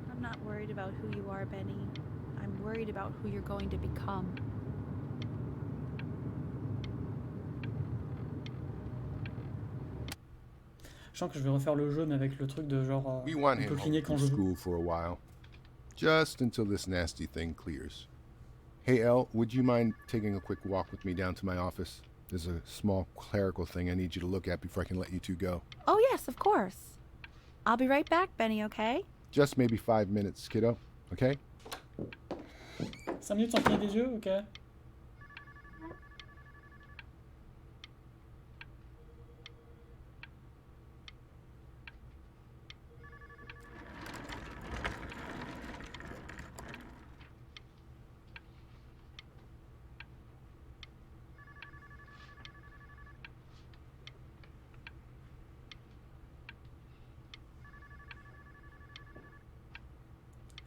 I'm not worried about who you are, Benny. I'm worried about who you're going to become. Je sens que je vais refaire le jeu, mais avec le truc de genre. We want on peut him cligner home quand from je veux. school for a while. Just until this nasty thing clears. Hey, Elle, would you mind taking a quick walk with me down to my office? There's a small clerical thing I need you to look at before I can let you two go. Oh, yes, of course. I'll be right back, Benny, okay? Just maybe 5 minutes, kiddo, okay? 5 minutes sans cligner des yeux, ok.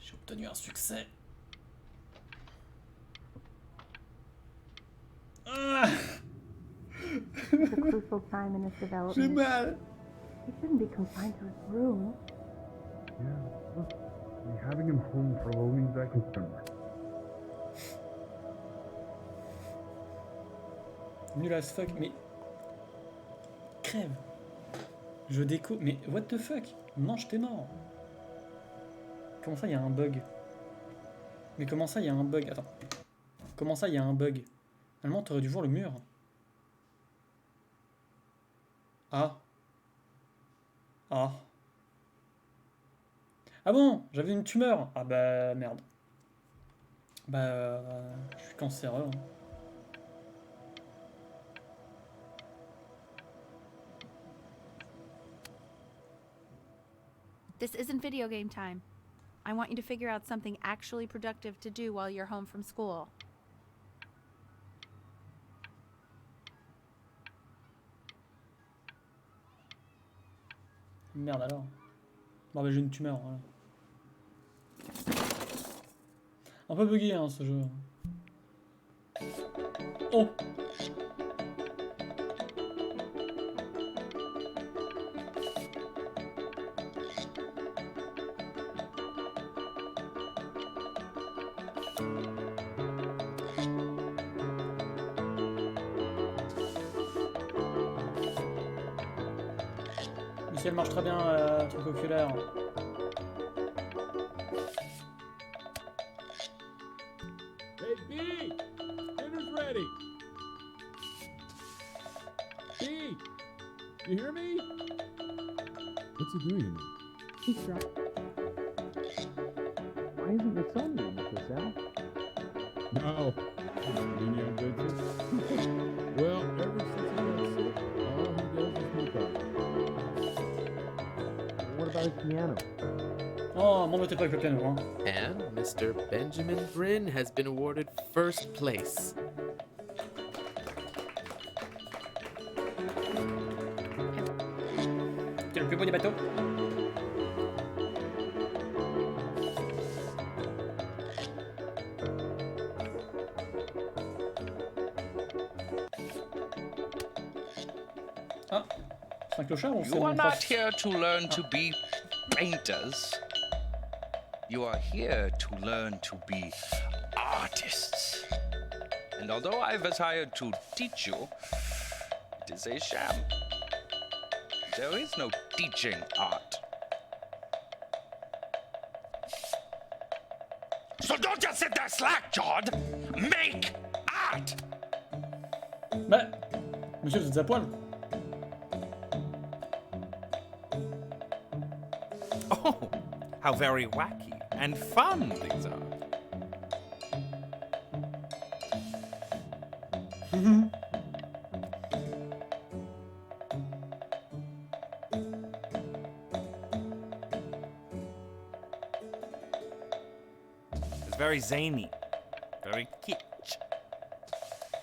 J'ai obtenu un succès. Ah, It's a crucial time in his j'ai development. mal. He shouldn't be confined to his room. Yeah, look, having him home for long means I can spend more. Nul as fuck, mais. Crève. Je déco. Mais what the fuck? Mange tes morts. Comment ça, il y a un bug? Mais comment ça, il y a un bug? Attends. Comment ça, il y a un bug? Normalement, t'aurais dû voir le mur. Ah. Ah. Ah bon? J'avais une tumeur. Ah bah merde. Bah. Je suis cancéreux. Hein. This isn't video game time. I want you to figure out something actually productive to do while you're home from school. Merde alors. Bon bah j'ai une tumeur. Voilà. Un peu bugué hein ce jeu. Oh. Si elle marche très bien, truc oculaire. Hey, B! Dinner's ready! B! You hear me? What's he doing? He's drunk. Why isn't your son doing this, Al? No. Mean young Vincent? Well, ever since he got sick, all he does is hoop up. What about his piano? Oh, m'embêtez pas avec le piano, hein. And Mr. Benjamin Bryn has been awarded first place. C'est le plus beau des bateaux. Ah, c'est un clochard ou c'est You mon are not prof? here to learn to be painters. You are here to learn to be artists. And although I was hired to teach you, it is a sham. There is no teaching art. So don't just sit there slack-jawed. Make art! Bah, monsieur, vous êtes à poil. Oh, how very wacky and fun these are. It's very zany, very kitsch.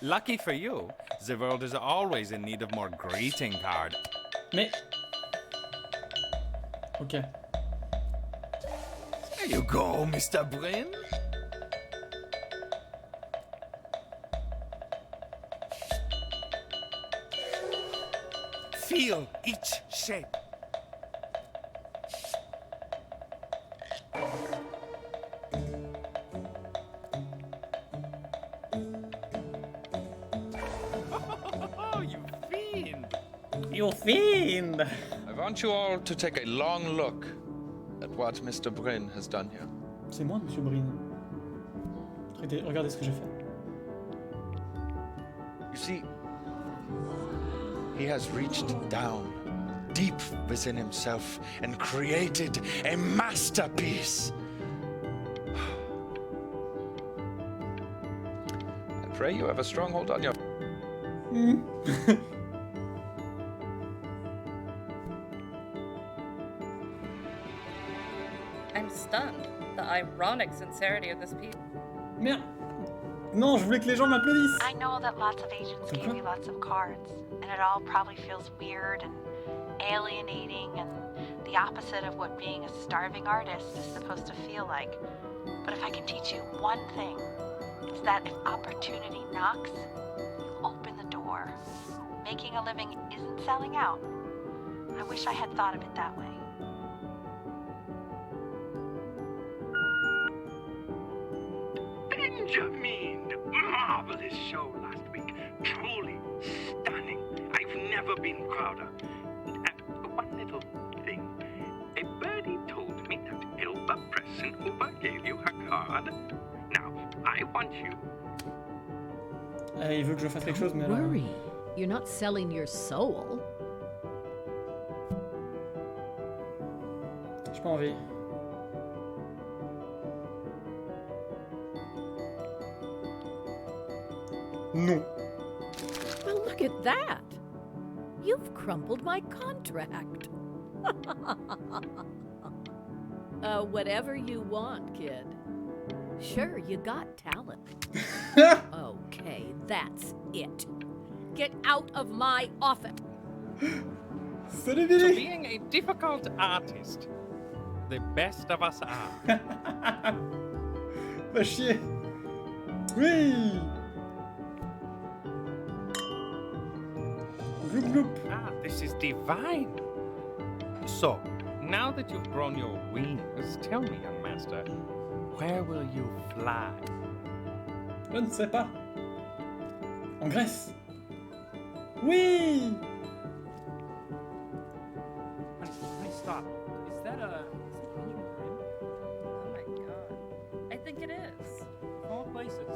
Lucky for you, the world is always in need of more greeting card. Mais... Ok. There you go, Mr. Bryn. Feel each shape. Oh, you fiend! You fiend! I want you all to take a long look at what Mr. Bryn has done here. C'est moi, monsieur Bryn. Regardez ce que j'ai fait. You see, he has reached down deep within himself and created a masterpiece. I pray you have a strong hold on your... I'm stunned. The ironic sincerity of this piece. Merde. Non, je voulais que les gens m'applaudissent. I know that lots of agents gave you lots of cards, and it all probably feels weird and alienating and the opposite of what being a starving artist is supposed to feel like. But if I can teach you one thing, it's that if opportunity knocks, you open the door. Making a living isn't selling out. I wish I had thought of it that way. Benjamin! Marvelous show last week. Truly stunning. I've never been prouder. One little thing. A birdie told me that Elba Pressenhuber gave you her card. Now, I want you... Il veut que je fasse quelque chose, mais Don't worry. You're not selling your soul. J'ai pas envie. Non. Well, look at that. You've crumpled my contract. Whatever you want, kid. Sure, you got talent. Okay, that's it. Get out of my office. Salut, To Billy. being a difficult artist, the best of us are. Va chier. Oui. Gloup gloup. Ah, this is divine. So, now that you've grown your wings, tell me, young master, where will you fly? Je ne sais pas. En Grèce. Oui. Hey, stop. Is that a... Oh my god. I think it is. All places.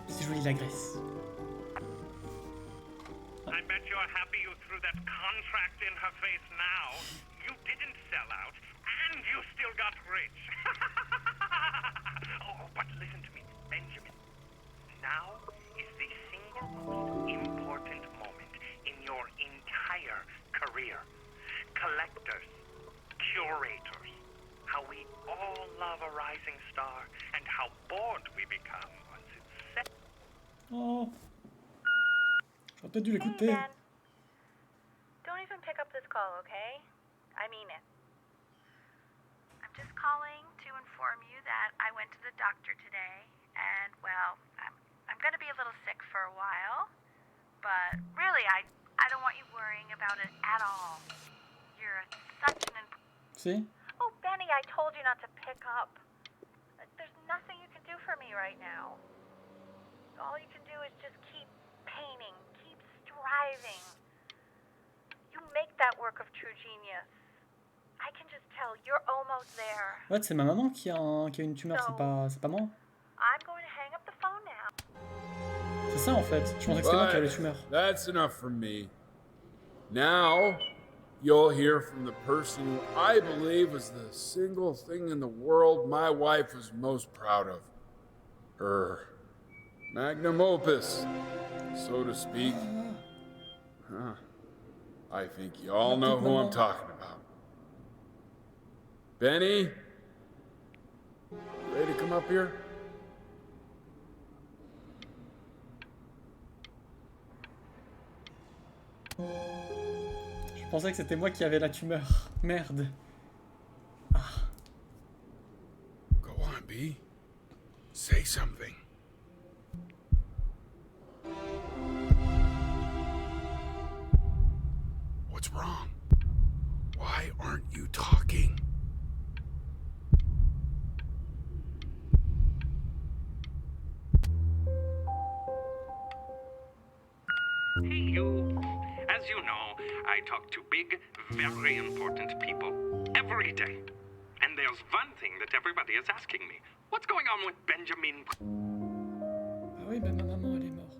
C'est joli la Grèce. I bet you're happy you threw that contract fact in her face now. You didn't sell out, and you still got rich. Oh, but listen to me, Benjamin. Now is the single most important moment in your entire career. Collectors, curators, how we all love a rising star, and how bored we become once it's set. Oh. J'aurais peut-être dû Hey, l'écouter. Ben. Don't even pick up this call, okay? I mean it. I'm just calling to inform you that I went to the doctor today, and, well, I'm gonna be a little sick for a while, but really, I don't want you worrying about it at all. You're such an See? Oh, Benny, I told you not to pick up. There's nothing you can do for me right now. All you can do is just keep painting, keep striving. You make that work of true genius. I can just tell you're almost there. Ouais, c'est ma maman qui a une tumeur, c'est pas moi. I'm going to hang up the phone now. C'est ça en fait. Je pensais que c'était moi qui avais la tumeur. That's enough from me. Now, you'll hear from the person who I believe was the single thing in the world my wife was most proud of. Her magnum opus, so to speak. Huh. I think you all know who I'm talking about. Benny? Ready to come up here? Je pensais que c'était moi qui avais la tumeur. Merde. Go on, B. Say something. What's wrong? Why aren't you talking? Hey, you. As you know, I talk to big, very important people every day. And there's one thing that everybody is asking me. What's going on with Benjamin? Ah oui, ben ma maman, elle est morte.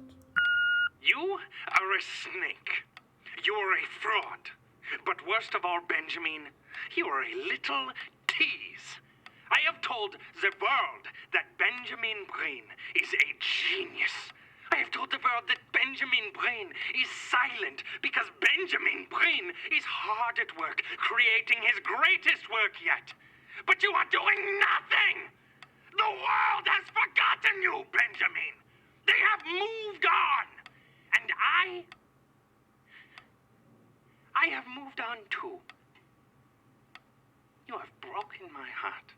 You are a snake. You're a fraud. But worst of all, Benjamin, you're a little tease. I have told the world that Benjamin Brain is a genius. I have told the world that Benjamin Brain is silent because Benjamin Brain is hard at work creating his greatest work yet. But you are doing nothing! The world has forgotten you, Benjamin! They have moved on! And I have moved on too. You have broken my heart.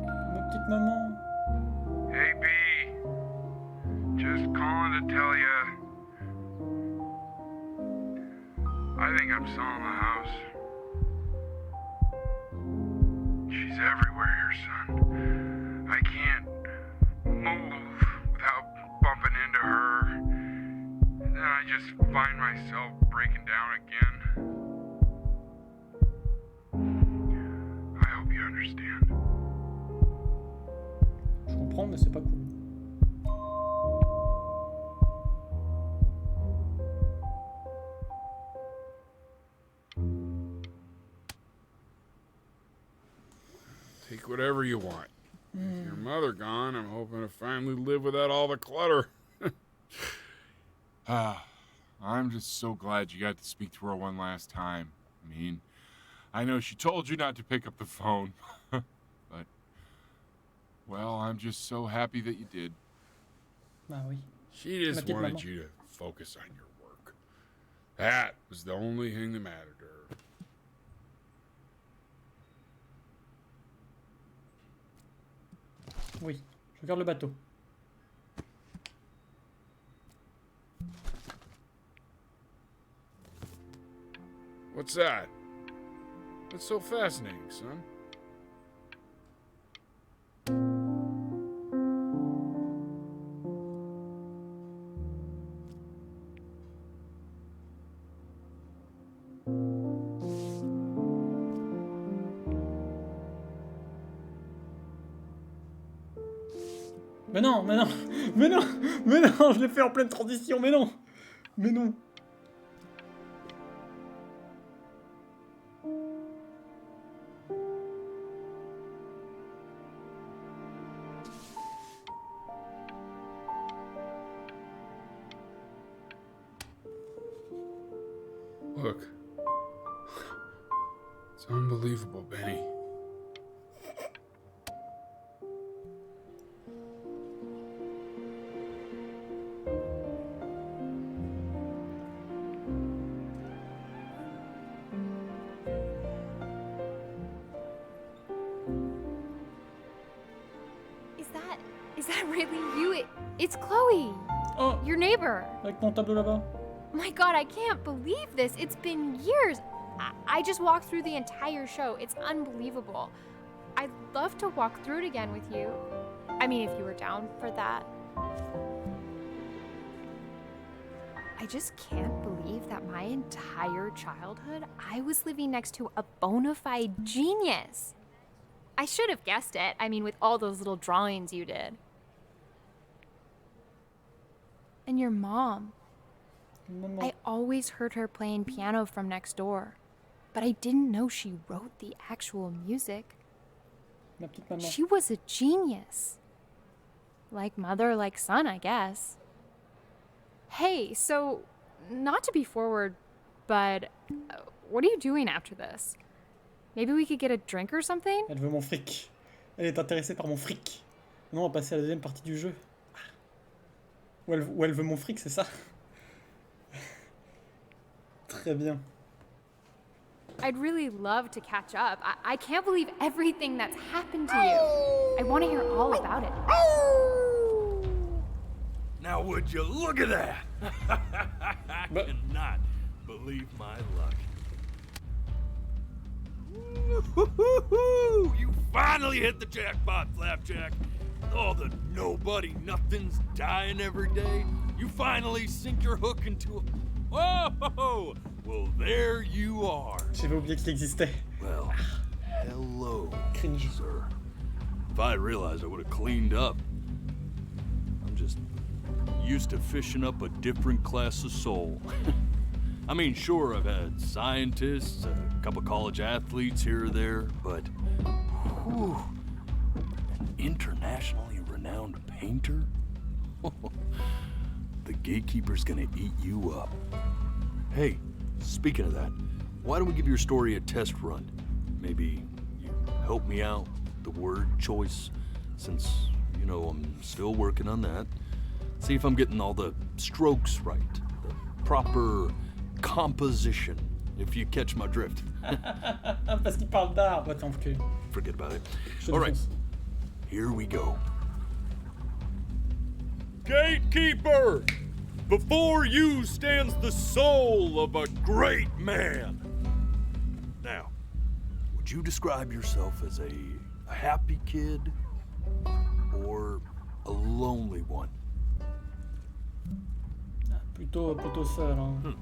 Ma petite maman. Hey, B. Just calling to tell you. I think I'm selling the house. She's everywhere here, son. I can't move without bumping into her. And then I just find myself breaking down again. I hope you understand. Je comprends, mais c'est pas cool. Take whatever you want. With your mother gone, I'm hoping to finally live without all the clutter. I'm just so glad you got to speak to her one last time. I mean, I know she told you not to pick up the phone, but, well, I'm just so happy that you did. Ah oui. She just Ma petite wanted maman. you to focus on your work. That was the only thing that mattered to her. Oui, je regarde le bateau. What's that? That's so fascinating, son. Mais non, mais non, mais non, mais non, je l'ai fait en pleine transition, mais non, mais non. Look. It's unbelievable, Benny. Is that really you? It's Chloe. Oh. Your neighbor. Avec mon tableau là-bas. My God, I can't believe this. It's been years. I just walked through the entire show. It's unbelievable. I'd love to walk through it again with you. I mean, if you were down for that. I just can't believe that my entire childhood, I was living next to a bona fide genius. I should have guessed it. I mean, with all those little drawings you did. And your mom. I always heard her playing piano from next door, but I didn't know she wrote the actual music. Ma petite maman. She was a genius. Like mother, like son, I guess. Hey, so, not to be forward, but what are you doing after this? Maybe we could get a drink or something? Elle veut mon fric. Elle est intéressée par mon fric. Non, on va passer à la deuxième partie du jeu. Ou elle veut mon fric, c'est ça? Très bien. I'd really love to catch up. I can't believe everything that's happened to you. I want to hear all about it. Now would you look at that? I cannot believe my luck. Woo-hoo-hoo-hoo! You finally hit the jackpot, Flapjack. All the nobody nothings dying every day. You finally sink your hook into a... Oh! Well, there you are. J'avais oublié qu'il existait. Well, hello, Cringe. sir. If I had realized, I would have cleaned up. I'm just used to fishing up a different class of soul. I mean, sure, I've had scientists, a couple college athletes here or there, but whew, an internationally renowned painter? The gatekeeper's gonna eat you up. Hey, speaking of that, why don't we give your story a test run? Maybe you help me out, the word choice, since, you know, I'm still working on that. See if I'm getting all the strokes right, the proper composition, if you catch my drift. Parce qu'il parle d'art, va t'enfuir. Forget about it. All right, here we go. Gatekeeper! Before you stands the soul of a great man. Now, would you describe yourself as a happy kid or a lonely one? Plutôt seul, hein.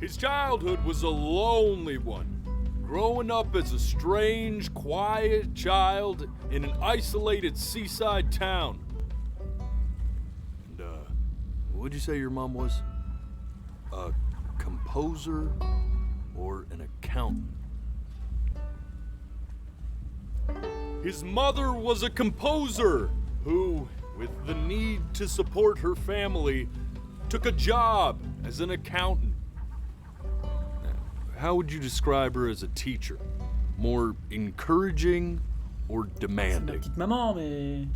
His childhood was a lonely one, growing up as a strange, quiet child in an isolated seaside town. And, what'd you say your mom was? A composer or an accountant? His mother was a composer who, with the need to support her family, took a job as an accountant. How would you describe her as a teacher? More encouraging or demanding? Petite maman, mais...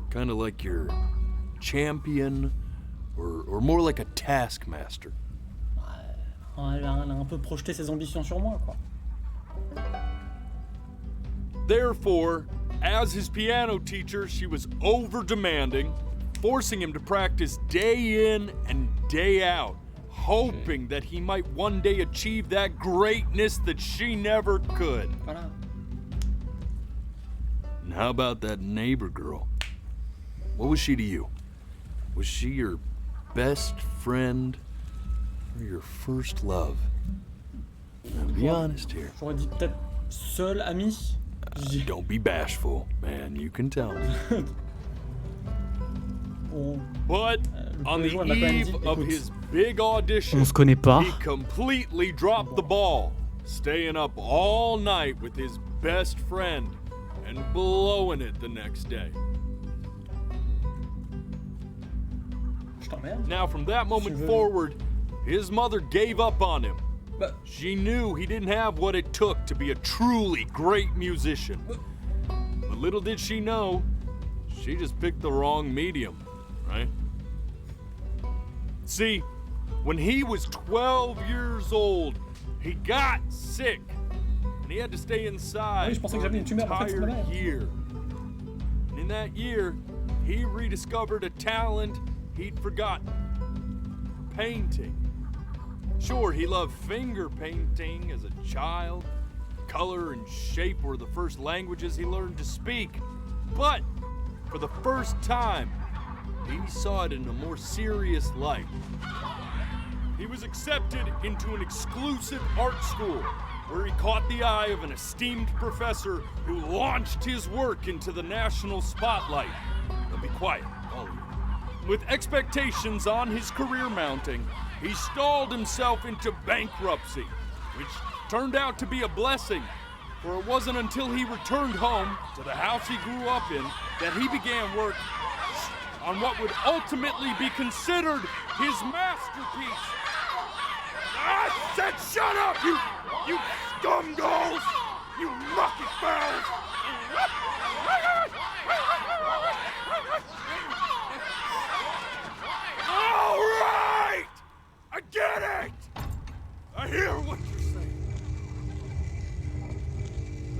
Kind of like your champion or more like a taskmaster? Elle a un peu projeté ses ambitions sur moi, quoi. Therefore, as his piano teacher, she was over-demanding, forcing him to practice day in and day out, hoping that he might one day achieve that greatness that she never could. Voilà. And how about that neighbor girl? What was she to you? Was she your best friend or your first love? Now, be honest here. J'aurais dit peut-être seul ami. Don't be bashful, man. You can tell me. But on the eve of his big audition, On se connaît pas. he completely dropped the ball, staying up all night with his best friend and blowing it the next day. Now, from that moment forward, his mother gave up on him. She knew he didn't have what it took to be a truly great musician. But little did she know, she just picked the wrong medium, right? See, when he was 12 years old, he got sick, and he had to stay inside for an entire year. And in that year, he rediscovered a talent he'd forgotten: painting. Sure, he loved finger painting as a child. Color and shape were the first languages he learned to speak. But for the first time, he saw it in a more serious light. He was accepted into an exclusive art school where he caught the eye of an esteemed professor who launched his work into the national spotlight. Now be quiet, all of you. With expectations on his career mounting, he stalled himself into bankruptcy, which turned out to be a blessing, for it wasn't until he returned home to the house he grew up in that he began work on what would ultimately be considered his masterpiece. I said shut up, you scumballs! You mucky fowls! All right! I get it! I hear what you're saying.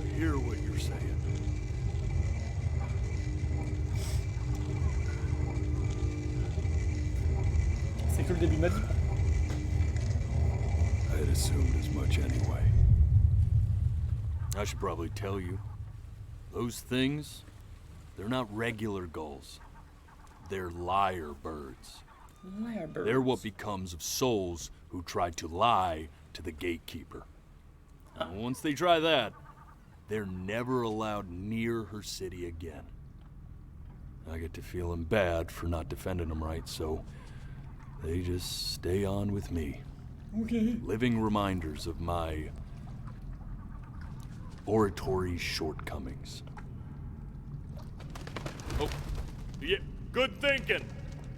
I hear what you're saying. C'est que le début m'a dit. I had assumed as much anyway. I should probably tell you, those things, they're not regular gulls. They're lyre birds. Lyrebirds. They're what becomes of souls who try to lie to the gatekeeper. And once they try that, they're never allowed near her city again. I get to feeling bad for not defending them right, so they just stay on with me. Okay. Living reminders of my oratory shortcomings. Oh, yeah, good thinking.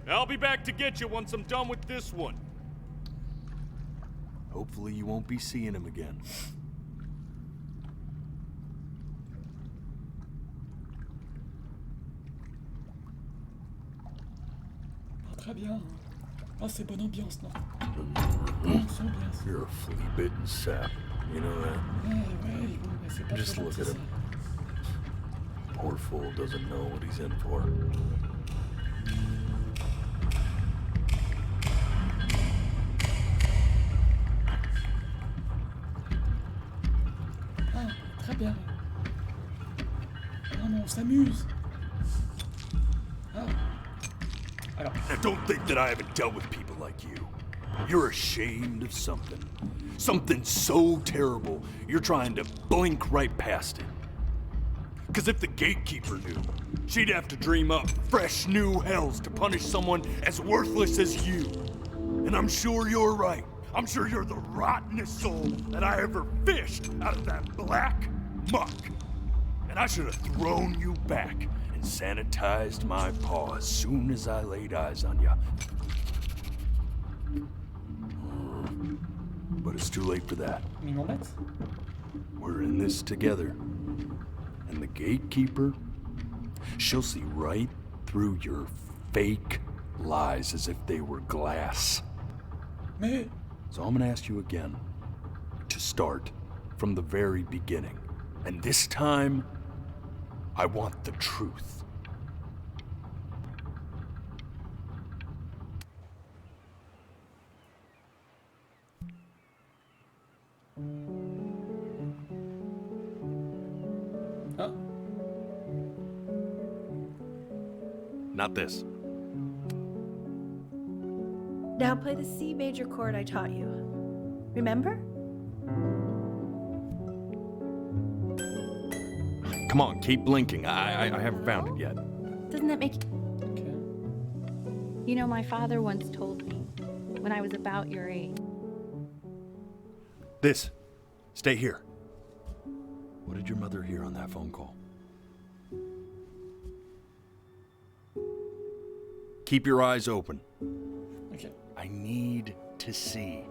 I'll be back to get you once I'm done with this one. Hopefully you won't be seeing him again. Très bien. Ah, c'est bonne ambiance, non? You're a flea-bitten sap, you know that? Ouais, c'est pas Just très look gentil, at him. Poor fool doesn't know what he's in for. Ah, très bien. Non, mais on s'amuse. Ah. Alors. Now don't think that I haven't dealt with people like you. You're ashamed of something. Something so terrible, you're trying to blink right past it. Because if the gatekeeper knew, she'd have to dream up fresh new hells to punish someone as worthless as you. And I'm sure you're right. I'm sure you're the rottenest soul that I ever fished out of that black muck. And I should have thrown you back and sanitized my paw as soon as I laid eyes on you. But it's too late for that. We're in this together. And the gatekeeper, she'll see right through your fake lies as if they were glass. Mais... So I'm gonna ask you again to start from the very beginning. And this time, I want the truth. Huh? Not this. Now play the C major chord I taught you. Remember? Come on, keep blinking. I haven't found it yet. Doesn't that make... You know, my father once told me when I was about your age. Stay here. What did your mother hear on that phone call? Keep your eyes open. Okay. I need to see.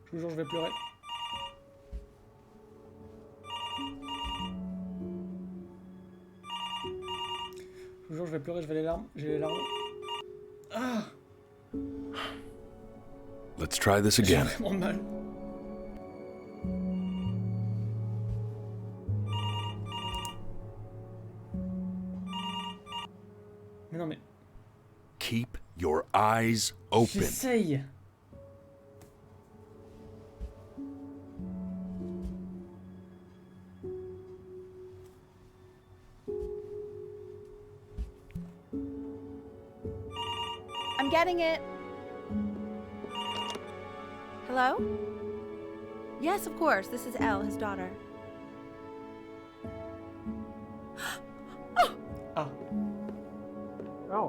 Je vous jure, je vais pleurer. Je vous jure, je vais pleurer, je vais les larmes. J'ai les larmes. Ah! Let's try this again. J'ai vraiment mal. Mais non, mais. Keep your eyes open. J'essaye. I'm getting it. Hello? Yes, of course. This is Elle, his daughter. Ah. Oh,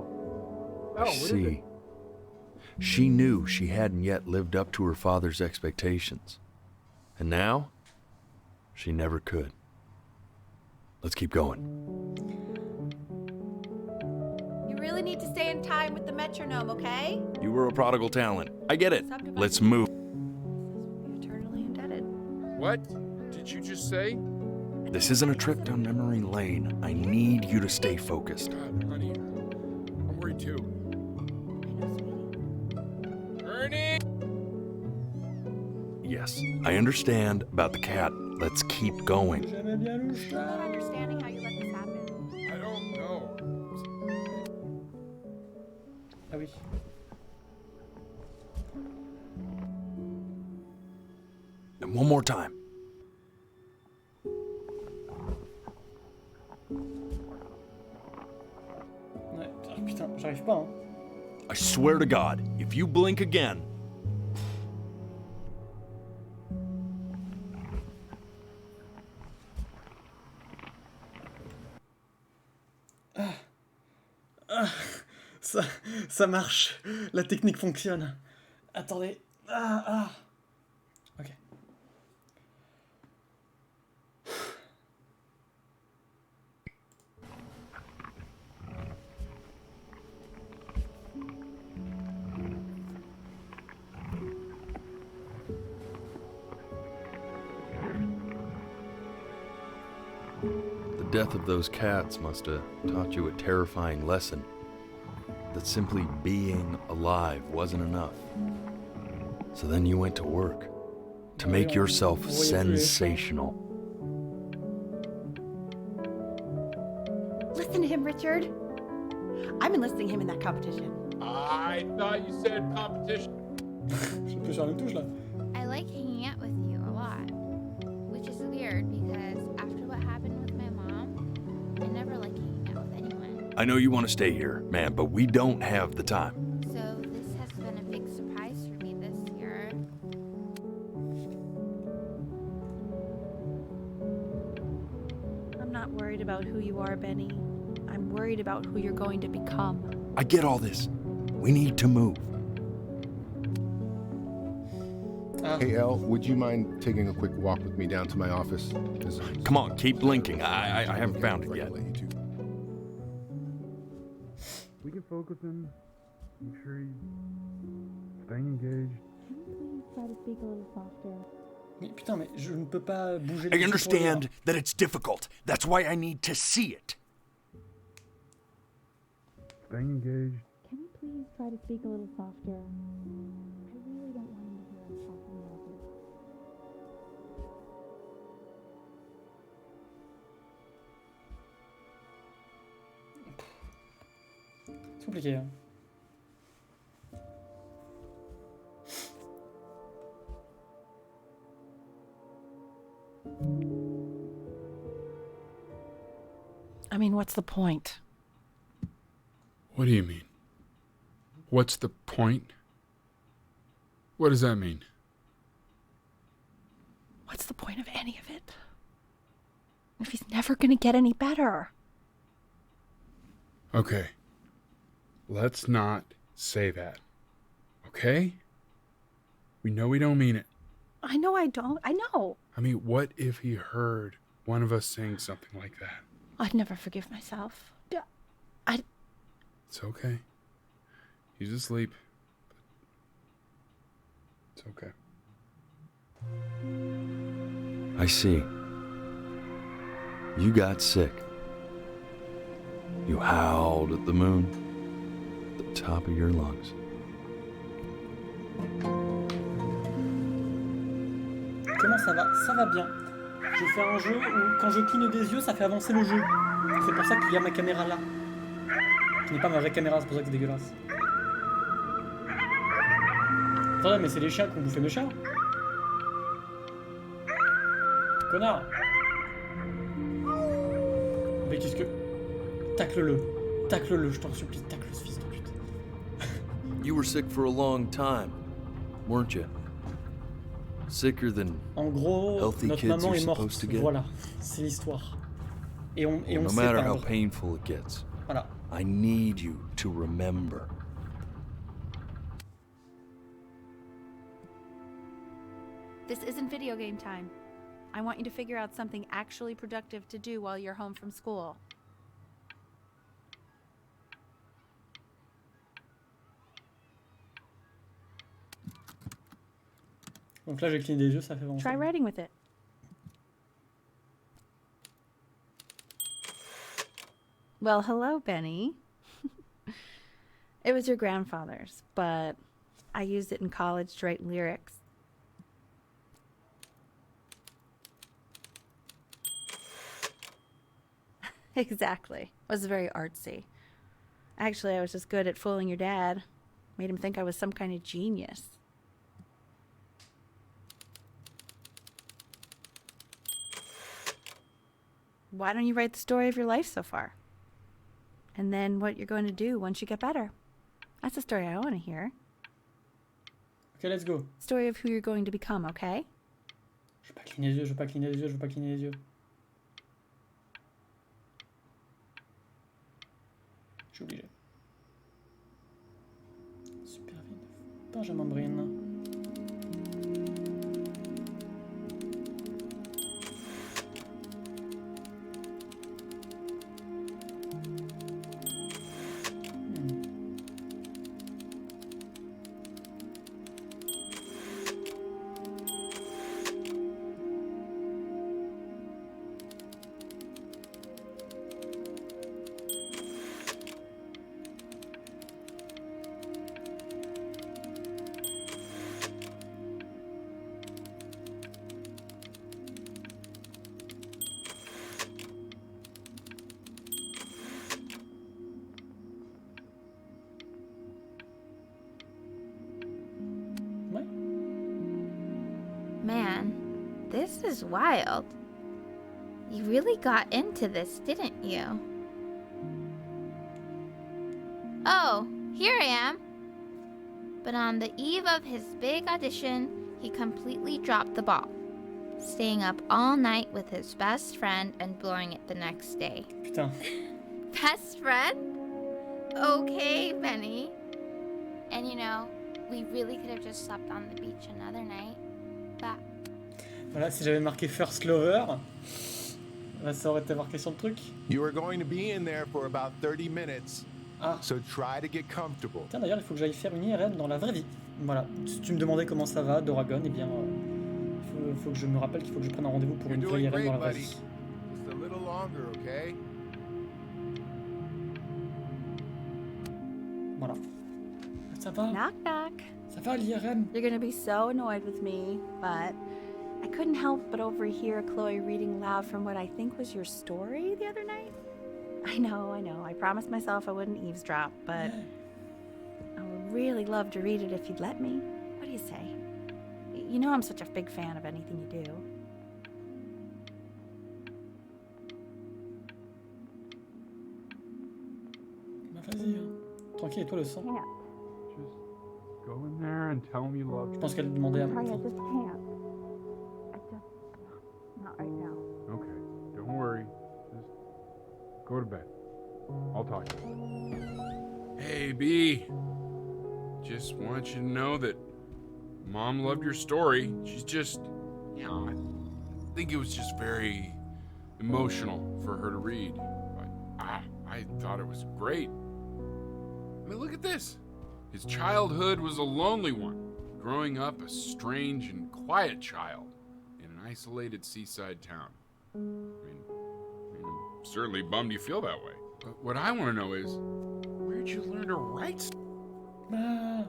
what is it? See, she knew she hadn't yet lived up to her father's expectations. And now, she never could. Let's keep going. You really need to stay in time with the metronome, okay? You were a prodigal talent. I get it. Let's move. Eternally indebted. What did you just say? This isn't a trip down memory lane. I need you to stay focused. God, honey, I'm worried too. Ernie! Yes, I understand about the cat. Let's keep going. J'aimais bien le I'm not understanding how you let this happen. I don't know. Ah oui. And one more time. Ouais. Ah, putain, j'arrive pas, hein. I swear to God, if you blink again. Ça marche. La technique fonctionne. Attendez. Ok. The death of those cats must have taught you a terrifying lesson. That simply being alive wasn't enough. So then you went to work to make yourself sensational. Listen to him, Richard. I'm enlisting him in that competition. I thought you said competition. Je peux sur la touche là. I like hanging out with you a lot, which is weird because after what happened with my mom, I never like hanging out with anyone. I know you want to stay here, man, but we don't have the time. So this has been a big surprise for me this year. I'm not worried about who you are, Benny. I'm worried about who you're going to become. I get all this. We need to move. Hey, Elle, would you mind taking a quick walk with me down to my office? Come on, keep blinking. I haven't found it yet. We can focus in. Make sure you stay engaged. Please try to speak a little softer. Mais putain, mais je ne peux pas bouger les I yeux pour understand lire. that it's difficult. That's why I need to see it. Stay engaged. Can you please try to speak a little softer? I really don't want him to hear us talking about this. C'est compliqué, hein. I mean, what's the point? What do you mean? What's the point? What does that mean? What's the point of any of it? If he's never gonna get any better. Okay. Let's not say that. Okay? We know we don't mean it. I know I don't. I know. I mean, what if he heard one of us saying something like that? I'd never forgive myself. It's okay. He's asleep. It's okay. I see. You got sick. You howled at the moon, at the top of your lungs. Comment ça va? Ça va bien. Je fais un jeu où quand je cligne des yeux, ça fait avancer le jeu. C'est pour ça qu'il y a ma caméra là. Qui n'est pas ma vraie caméra, c'est pour ça que c'est dégueulasse. Attendez, mais c'est les chiens qui ont bouffé mes chats. Connard. Mais qu'est-ce que... Tacle-le. Tacle-le, je t'en supplie. Tacle ce fils de pute. You were sick for a long time, weren't you? Sicker than En gros, healthy notre kids maman are est morte. supposed to get. Voilà, c'est l'histoire. Et on No sait matter how perdre. painful it gets, Voilà. I need you to remember. This isn't video game time. I want you to figure out something actually productive to do while you're home from school. Donc là, j'ai cligné des yeux, ça fait avancer. Try writing with it. Well, hello, Benny. It was your grandfather's, but I used it in college to write lyrics. Exactly. It was very artsy. Actually, I was just good at fooling your dad. Made him think I was some kind of genius. Why don't you write the story of your life so far? And then what you're going to do once you get better. That's the story I want to hear. Ok, let's go. Story of who you're going to become, okay? Je veux pas cligner les yeux, je veux pas cligner les yeux, je veux pas cligner les yeux. Je suis obligé. Super vite. Benjamin Breen. Man, this is wild. You really got into this, didn't you? Oh, here I am. But on the eve of his big audition, he completely dropped the ball, staying up all night with his best friend and blowing it the next day. Putain. Best friend? Okay, Benny. And you know, we really could have just slept on the beach another night. But... Voilà, si j'avais marqué First Lover, là, ça aurait été marqué sur le truc. You are going to be in there for about 30 minutes. Ah. So try to get comfortable. Tiens, d'ailleurs, il faut que j'aille faire une IRM dans la vraie vie. Voilà. Si tu me demandais comment ça va, Doragon, eh bien, faut que je me rappelle qu'il faut que je prenne un rendez-vous pour une vraie IRM dans la vraie vie. Just a little longer, okay? Voilà. Ça va? Knock knock. Ça va, l'IRM? You're gonna be so annoyed with me, but I couldn't help but overhear Chloe reading loud from what I think was your story the other night. I know. I promised myself I wouldn't eavesdrop, but I would really love to read it if you'd let me. What do you say? You know I'm such a big fan of anything you do. Bah vas-y, hein. Tranquille, et toi le sang. Yeah. Go in there and tell him you love Je pense qu'elle demandait à... Sorry, I just can't. Not right now. Okay, don't worry. Just go to bed. I'll talk to you. Hey, B. Just want you to know that Mom loved your story. She's just, I think it was just very emotional for her to read. I thought it was great. I mean, look at this. His childhood was a lonely one, growing up a strange and quiet child in an isolated seaside town. I mean, I'm certainly bummed you feel that way. But what I want to know is, where'd you learn to write? Ah,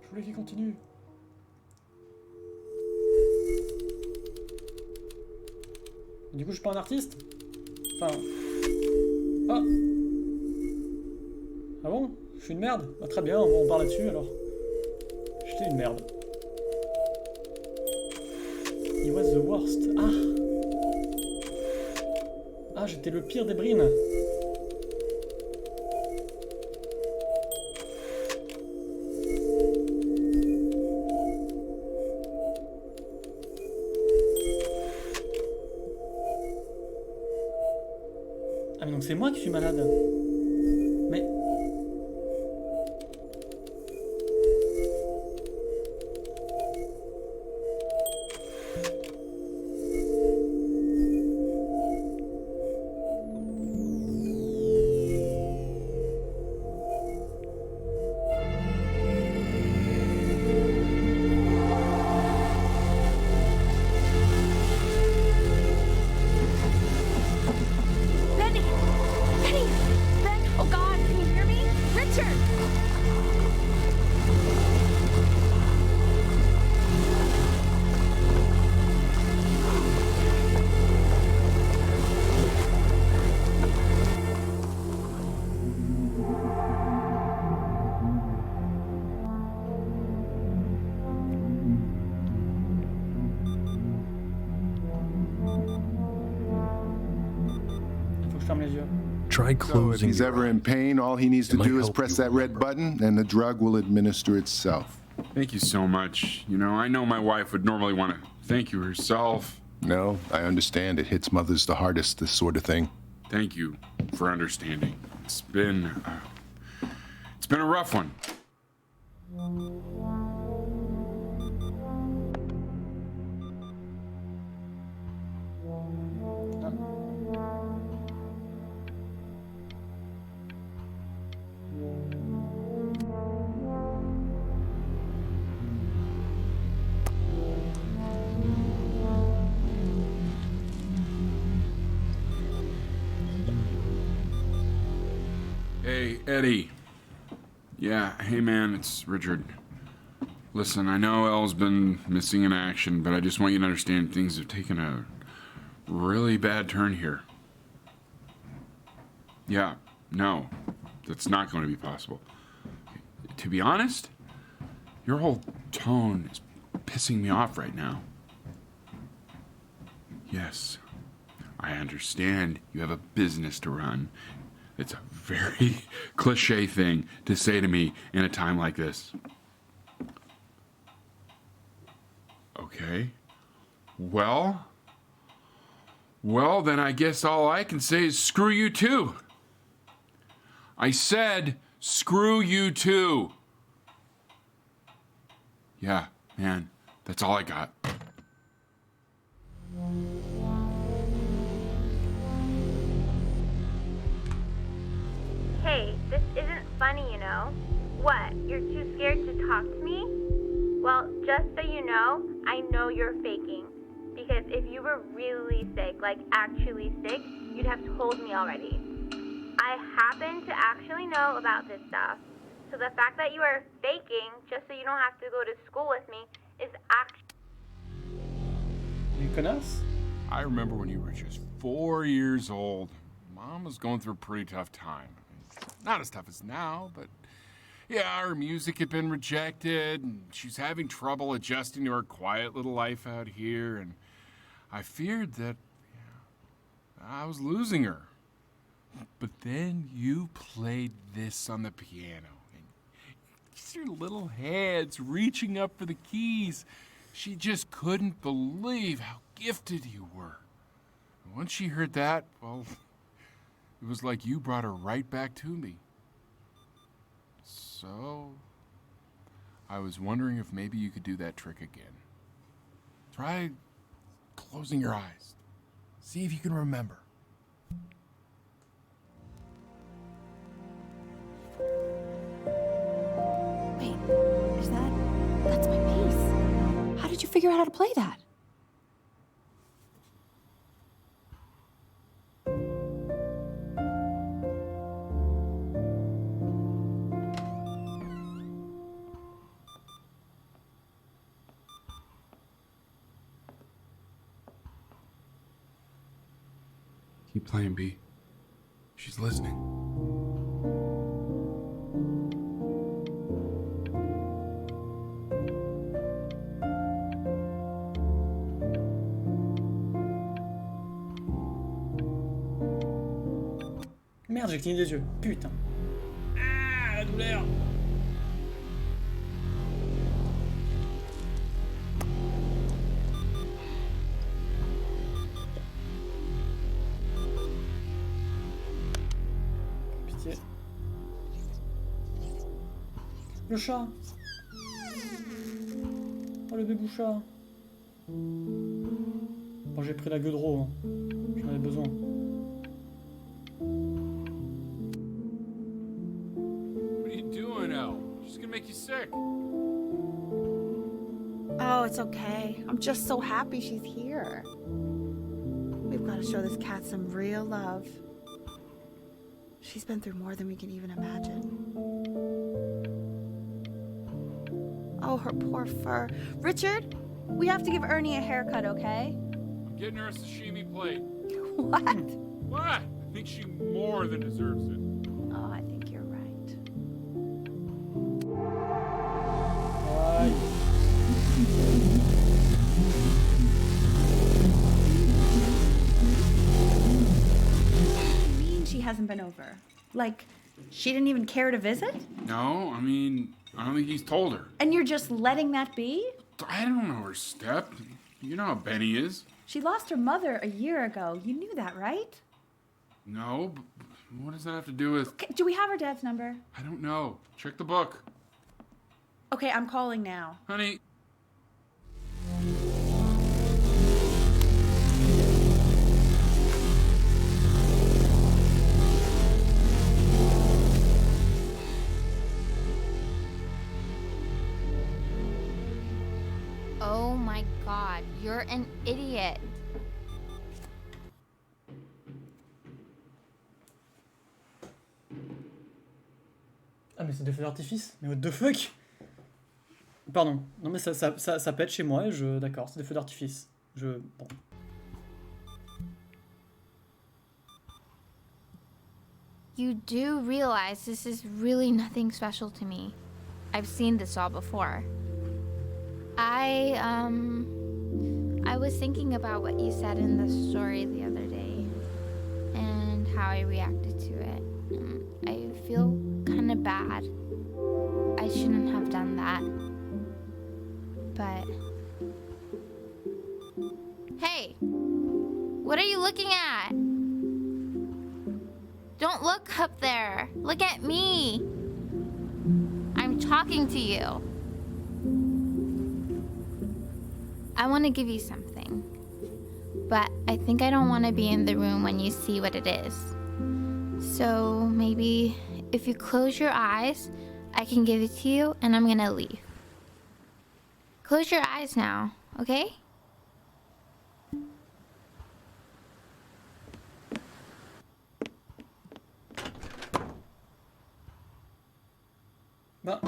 je voulais qu'il continue. Du coup, je suis pas un artiste? Enfin... Ah! Ah bon? Je suis une merde? Ah, très bien, on parle là-dessus alors. J'étais une merde. He was the worst. Ah! Ah, j'étais le pire des brines. Ah mais donc c'est moi qui suis malade. Mais... Try closing. So if he's ever in pain, all he needs to do is press that red button, and the drug will administer itself. Thank you so much. You know, I know my wife would normally want to thank you herself. No, I understand. It hits mothers the hardest, this sort of thing. Thank you for understanding. It's been a rough one. Hey, Eddie. Yeah, hey man, it's Richard. Listen, I know Elle's been missing in action, but I just want you to understand things have taken a really bad turn here. Yeah, no, that's not going to be possible. To be honest, your whole tone is pissing me off right now. Yes, I understand you have a business to run. It's a very cliche thing to say to me in a time like this. Okay. Well, then I guess all I can say is screw you too. I said screw you too. Yeah, man, that's all I got. Hey, this isn't funny, you know. What, you're too scared to talk to me? Well, just so you know, I know you're faking. Because if you were really sick, like actually sick, you'd have told me already. I happen to actually know about this stuff. So the fact that you are faking, just so you don't have to go to school with me, is actually... You connasse? I remember when you were just 4 years old. Mom was going through a pretty tough time. Not as tough as now, but yeah, her music had been rejected, and she's having trouble adjusting to her quiet little life out here, and I feared that I was losing her. But then you played this on the piano, and Just her little hands reaching up for the keys. She just couldn't believe how gifted you were. And once she heard that, well, it was like you brought her right back to me. So, I was wondering if maybe you could do that trick again. Try closing your eyes. See if you can remember. Wait, that's my piece. How did you figure out how to play that? Keep playing, B. She's listening. Merde, j'ai cligné des yeux. Putain. Ah, la douleur. Pitié. Le chat. Oh, le bébou chat. Bon, j'ai pris la gueudreau, hein. J'en avais besoin. Make you sick. Oh, it's okay. I'm just so happy she's here. We've got to show this cat some real love. She's been through more than we can even imagine. Oh, her poor fur. Richard, we have to give Ernie a haircut, okay? I'm getting her a sashimi plate. What? What? I think she more than deserves it. Oh, I think you're right. You mean she hasn't been over? Like, she didn't even care to visit? No, I mean, I don't think he's told her. And you're just letting that be? I don't know her step. You know how Benny is. She lost her mother a year ago. You knew that, right? No, but what does that have to do with... Okay, do we have her dad's number? I don't know. Check the book. Okay, I'm calling now. Honey. Oh my god, you're an idiot. Ah mais c'est des feux d'artifice? Mais what the fuck? Pardon, non mais ça pète chez moi et je... D'accord, c'est des feux d'artifice. Bon. You do realize this is really nothing special to me. I've seen this all before. I was thinking about what you said in the story the other day and how I reacted to it. I feel kind of bad. I shouldn't have done that. But... Hey! What are you looking at? Don't look up there. Look at me. I'm talking to you. I want to give you something, but I think I don't want to be in the room when you see what it is. So maybe if you close your eyes, I can give it to you and I'm gonna leave. Close your eyes now, okay? Bah.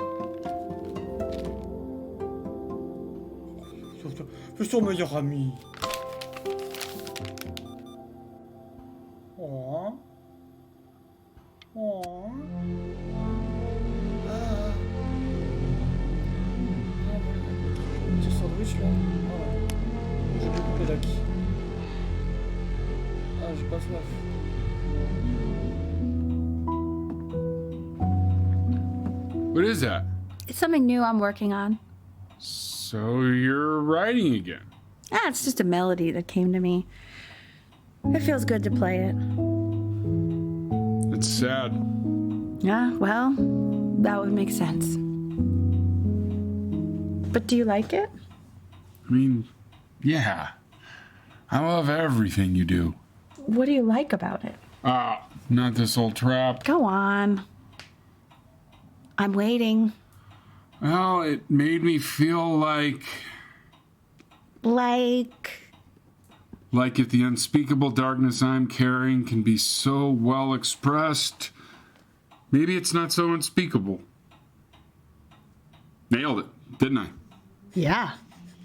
C'est son meilleur ami. Oh. Oh. Ah. Petit sandwich là. Ah. J'ai beaucoup de lac. Ah, j'ai pas soif. What is that? It's something new I'm working on. So you're writing again? Ah, it's just a melody that came to me. It feels good to play it. It's sad. Yeah, well, that would make sense. But do you like it? I mean, yeah. I love everything you do. What do you like about it? Not this old trap. Go on. I'm waiting. Well, it made me feel like if the unspeakable darkness I'm carrying can be so well expressed, maybe it's not so unspeakable. Nailed it, didn't I? Yeah.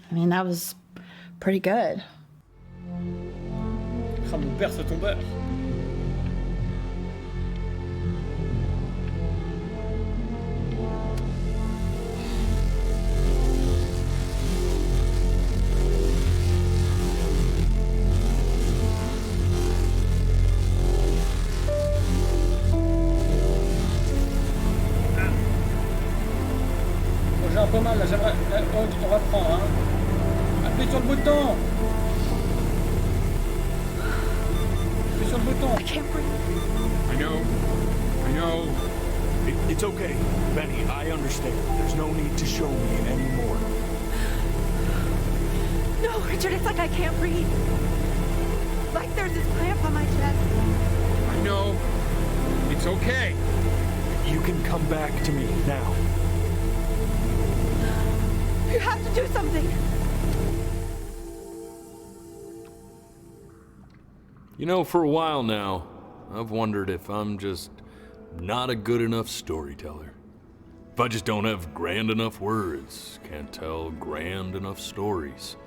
I mean, that was pretty good. Ah, mon père, ce tombeur. J'ai un peu mal là, j'aimerais. On va prendre, hein. Appuyez sur le bouton. Appuyez sur le bouton. I know. It's okay, Benny. I understand. There's no need to show me anymore. No, Richard, it's like I can't breathe. Like there's this cramp on my chest. I know. It's okay. You can come back to me now. You have to do something. You know, for a while now, I've wondered if I'm just not a good enough storyteller. If I just don't have grand enough words, can't tell grand enough stories.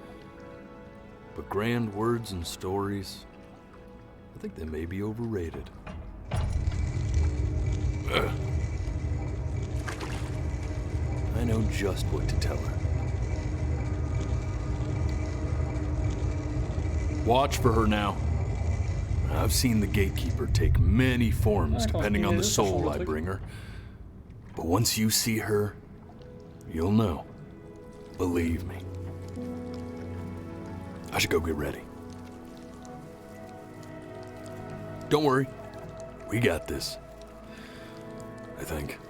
But grand words and stories, I think they may be overrated. I know just what to tell her. Watch for her now. I've seen the gatekeeper take many forms depending on the soul I bring her. But once you see her, you'll know. Believe me. I should go get ready. Don't worry. We got this. I think.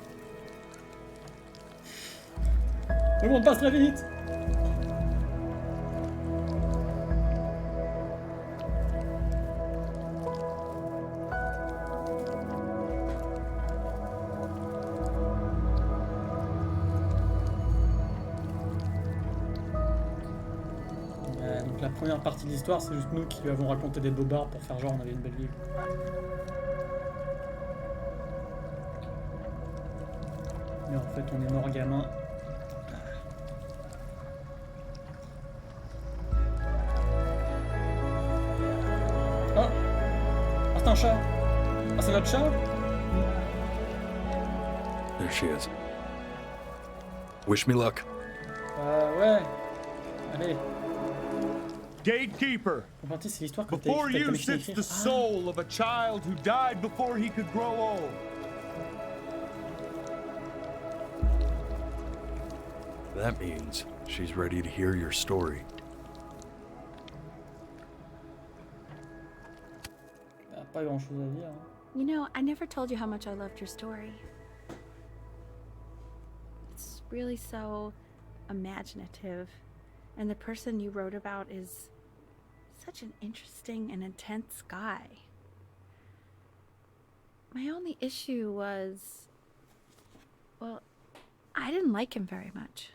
Le monde passe très vite. Donc la première partie de l'histoire, c'est juste nous qui lui avons raconté des bobards pour faire genre on avait une belle vie. Mais en fait, on est mort gamin. Oh! Ah, c'est un chat! Ah, c'est notre chat? There she is. Wish me luck. Ouais. Allez. Gatekeeper, before you sits the soul of a child who died before he could grow old. That means she's ready to hear your story. Pas grand chose à dire. You know, I never told you how much I loved your story. It's really so imaginative. And the person you wrote about is such an interesting and intense guy. My only issue was, well, I didn't like him very much.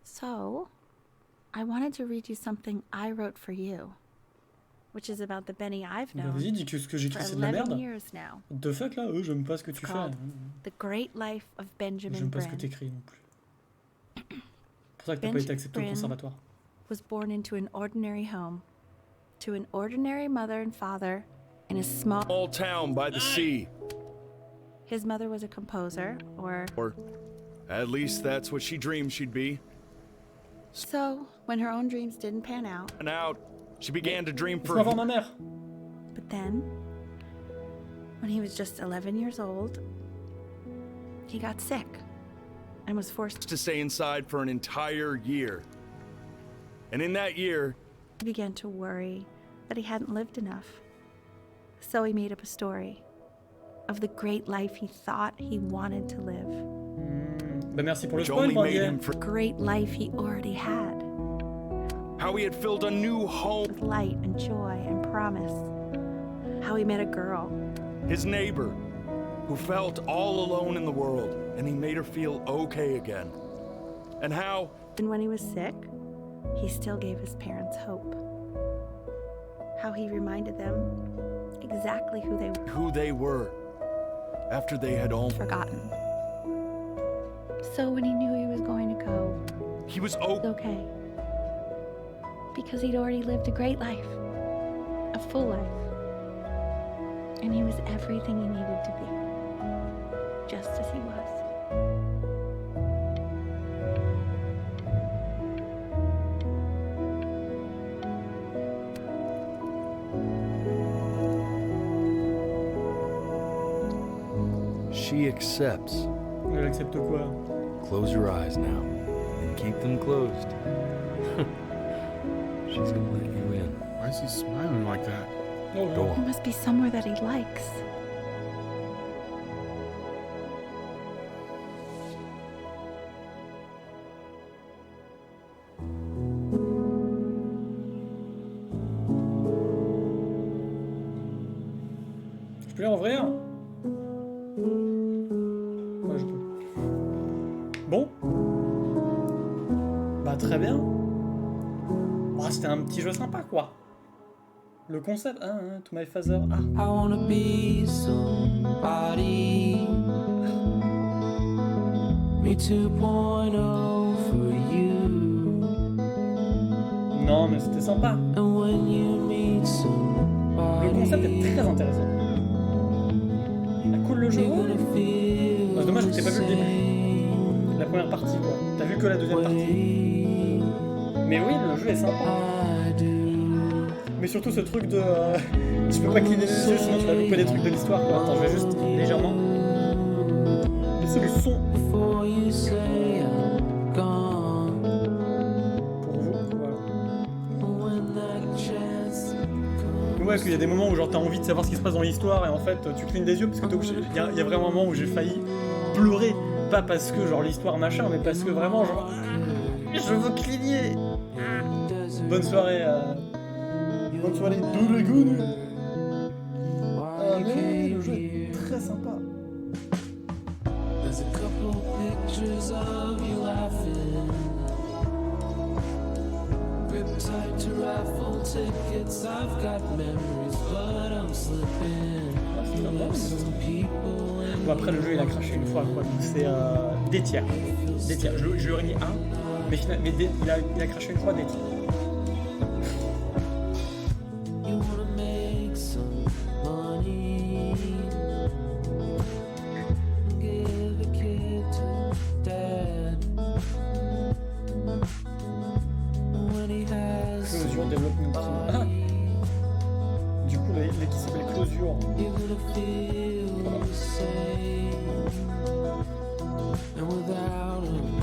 So, I wanted to read you something I wrote for you, which is about the Benny I've known Vas-y, dis que ce que j'écris c'est de la 11 merde. years now. What the fuck là? J'aime pas ce que It's tu fais. called The Great Life of Benjamin J'aime pas ce que Brin. t'écris non plus. C'est pour ça que t'as pas été accepté au conservatoire. Was born into an ordinary home, to an ordinary mother and father in a small town by the sea. His mother was a composer, or At least that's what she dreamed she'd be. So, when her own dreams didn't pan out, she began to dream for ma mère. But then, when he was just 11 years old, he got sick. and was forced to stay inside for an entire year. And in that year, he began to worry that he hadn't lived enough. So he made up a story of the great life he thought he wanted to live. Ben merci pour le which spoil, only made Brandier. him for Great life he already had, how he had filled a new home. with light and joy and promise. How he met a girl, His neighbor, who felt all alone in the world, and he made her feel okay again. And how, and when he was sick, he still gave his parents hope. How he reminded them exactly who they were after they had all forgotten. So when he knew he was going to go, he was okay. Because he'd already lived a great life, a full life. And he was everything he needed to be, just as he was. she accepts. Elle accepte quoi? Close your eyes now, and keep them closed. She's gonna let you in. Why is he smiling like that? Oh, Go He on. must be somewhere that he likes. Je peux l'ouvrir? Ouais, je peux. Bon. Bah, très bien. Bah, c'était un petit jeu sympa, quoi. Le concept, to my father. Ah. I wanna be somebody. Me 2.0 for you. Non, mais c'était sympa. And when you meet somebody, Le concept est très intéressant. Ah, cool le jeu. Ah, c'est dommage que t'aies pas vu le début. La première partie, quoi. T'as vu que la deuxième partie. Mais oui, le jeu est sympa. Mais surtout ce truc de... tu peux pas cligner les yeux, sinon tu vas louper des trucs de l'histoire, quoi. Attends, je vais juste légèrement... laisser le son. Pour vous, voilà. Ouais, qu'il y a des moments où genre t'as envie de savoir ce qui se passe dans l'histoire et en fait tu clignes des yeux parce que il y a vraiment un moment où j'ai failli pleurer. Pas parce que genre l'histoire machin, mais parce que vraiment genre... je veux cligner. Bonne soirée. Bonne soirée, Doulagoun. Ah mais le jeu est très sympa. There's a couple pictures of you laughing. Grip tight to raffle tickets. I've got memories, but I'm slipping. Some people in Bon, après le jeu il a craché une fois quoi, donc c'est des tiers. Des tiers. Je lui aurais mis un, mais, il a craché une fois des tiers. you wanna make some money. Give a kid to dad. When he has Closure Development Team. Ah. Du coup l'équipe s'appelle Closure. you're gonna feel the same. And without him,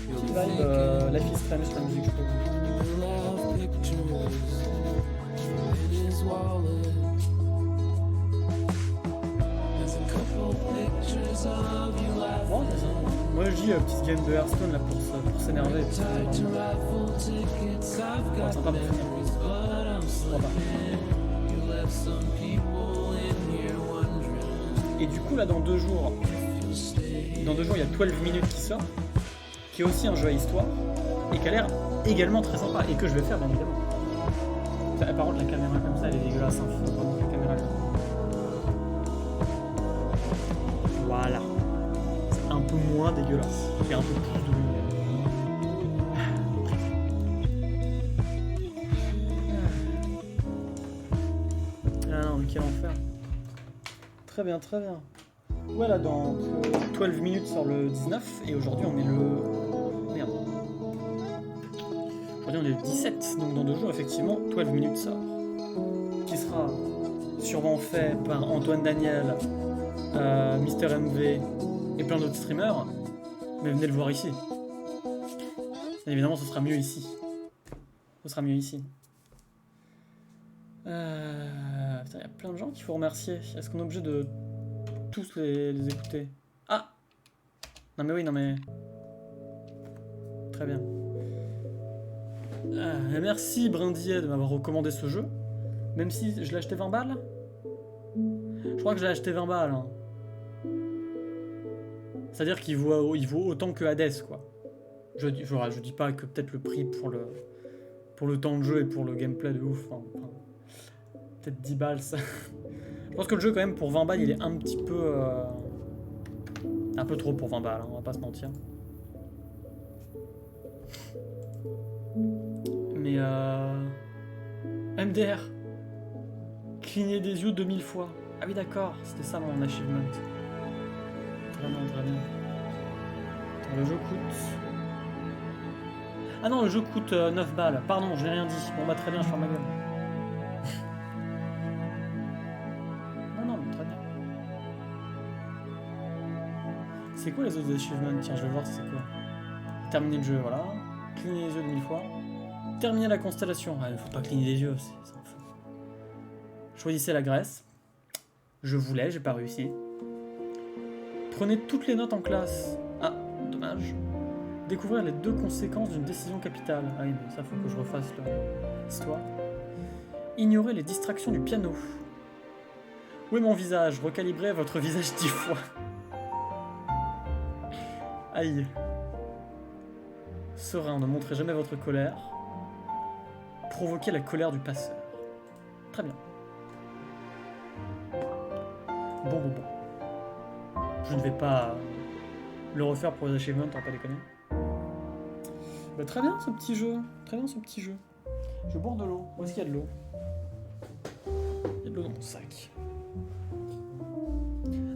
Petit vibe Life is Strange sur la musique je trouve. you'll have pictures in his wallet. There's a couple pictures of you Ouais, c'est ça. Moi je dis petite game de Hearthstone là pour s'énerver. tied to raffle tickets. I've Ouais, got sympa mais memories, but I'm slipping. You left some people in here wondering. Et du coup là dans 2 jours, il y a 12 minutes qui sort, qui est aussi un jeu à histoire, et qui a l'air également très sympa, et que je vais faire bien évidemment. Par contre la caméra comme ça elle est dégueulasse, hein. Faut vraiment que la caméra comme ça. Voilà. C'est un peu moins dégueulasse, et un peu plus de lumière. Ah non mais quel enfer. Très bien, très bien. Voilà, donc 12 minutes sur le 19, et aujourd'hui on est le... Merde. Aujourd'hui on est le 17, donc dans 2 jours effectivement 12 minutes sort. Qui sera sûrement fait par Antoine Daniel, Mister MV et plein d'autres streamers, mais venez le voir ici. Et évidemment, ce sera mieux ici. Ce sera mieux ici. Putain, y a plein de gens qu'il faut remercier. Est-ce qu'on est obligé de tous les écouter? Ah! Non mais oui, non mais... Très bien. Merci Brindillet de m'avoir recommandé ce jeu. Même si je l'ai acheté 20 balles. Je crois que je l'ai acheté 20 balles. Hein. C'est-à-dire qu'il vaut autant que Hades, quoi. Je dis pas que peut-être le prix pour le temps de jeu et pour le gameplay de ouf. Hein. Peut-être 10 balles, ça. Je pense que le jeu, quand même, pour 20 balles, il est un petit peu... un peu trop pour 20 balles, hein, on va pas se mentir. Mais MDR. Cligner des yeux 2000 fois. Ah oui, d'accord, c'était ça mon achievement. Très bien, très bien. Attends, le jeu coûte... Ah non, le jeu coûte 9 balles. Pardon, j'ai rien dit. Bon bah très bien, je ferme ma gueule. Non, mais très bien. C'est quoi les autres achievements? Tiens, je vais voir c'est quoi. Terminer le jeu, voilà. Cligner les yeux 2000 fois. Terminer la constellation. Ah, il faut pas cligner les yeux, c'est un fou. Choisissez la Grèce. Je voulais, j'ai pas réussi. Prenez toutes les notes en classe. Ah, dommage. Découvrir les 2 conséquences d'une décision capitale. Ah oui, mais ça, faut que je refasse l'histoire. Ignorez les distractions du piano. Où est mon visage? Recalibrez votre visage 10 fois. Aïe. Serein, ne montrez jamais votre colère. Provoquez la colère du passeur. Très bien. Bon. Je ne vais pas le refaire pour les achievements, t'as pas déconné. Bah, très bien ce petit jeu. Très bien ce petit jeu. Je bois de l'eau. Où est-ce qu'il y a de l'eau? Il y a de l'eau dans mon sac.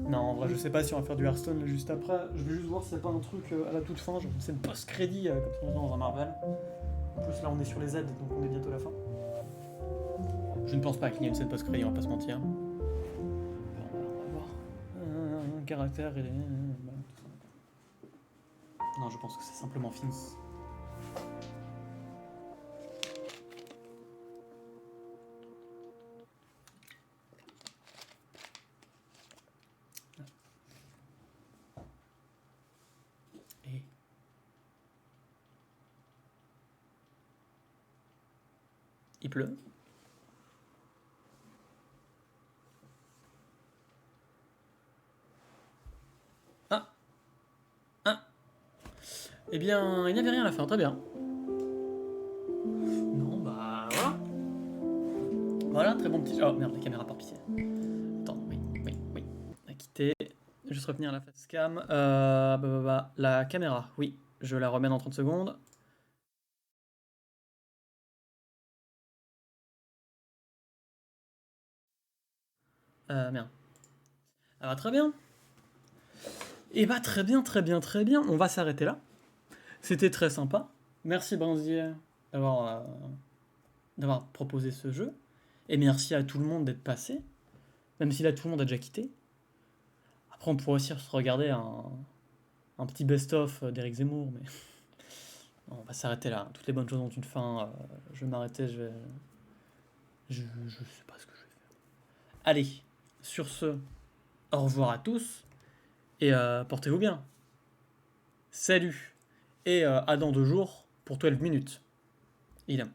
Non, en vrai, je sais pas si on va faire du Hearthstone là, juste après. Je vais juste voir s'il n'y a pas un truc à la toute fin. Genre, c'est le post-crédit comme dans un Marvel. En plus, là, on est sur les aides, donc on est bientôt à la fin. Je ne pense pas qu'il y ait une scène post-crédit, on va pas se mentir. On va voir. Un caractère et les... Non, je pense que c'est simplement fini. Et... Il pleut. Eh bien, il n'y avait rien à faire, très bien. Non, bah voilà. Voilà, très bon petit... Oh merde, la caméra par pitié. Attends, oui. On a quitté. Juste revenir à la face cam. La caméra, oui. Je la remets dans 30 secondes. Merde. Ah bah très bien. Et bah très bien. On va s'arrêter là. C'était très sympa. Merci Brindillet d'avoir proposé ce jeu. Et merci à tout le monde d'être passé. Même si là tout le monde a déjà quitté. Après on pourrait aussi se regarder un petit best-of d'Éric Zemmour. Mais on va s'arrêter là. Toutes les bonnes choses ont une fin. Je vais m'arrêter. Je sais pas ce que je vais faire. Allez, sur ce, au revoir à tous. Et portez-vous bien. Salut. Et à dans 2 jours pour 12 minutes. Évidemment.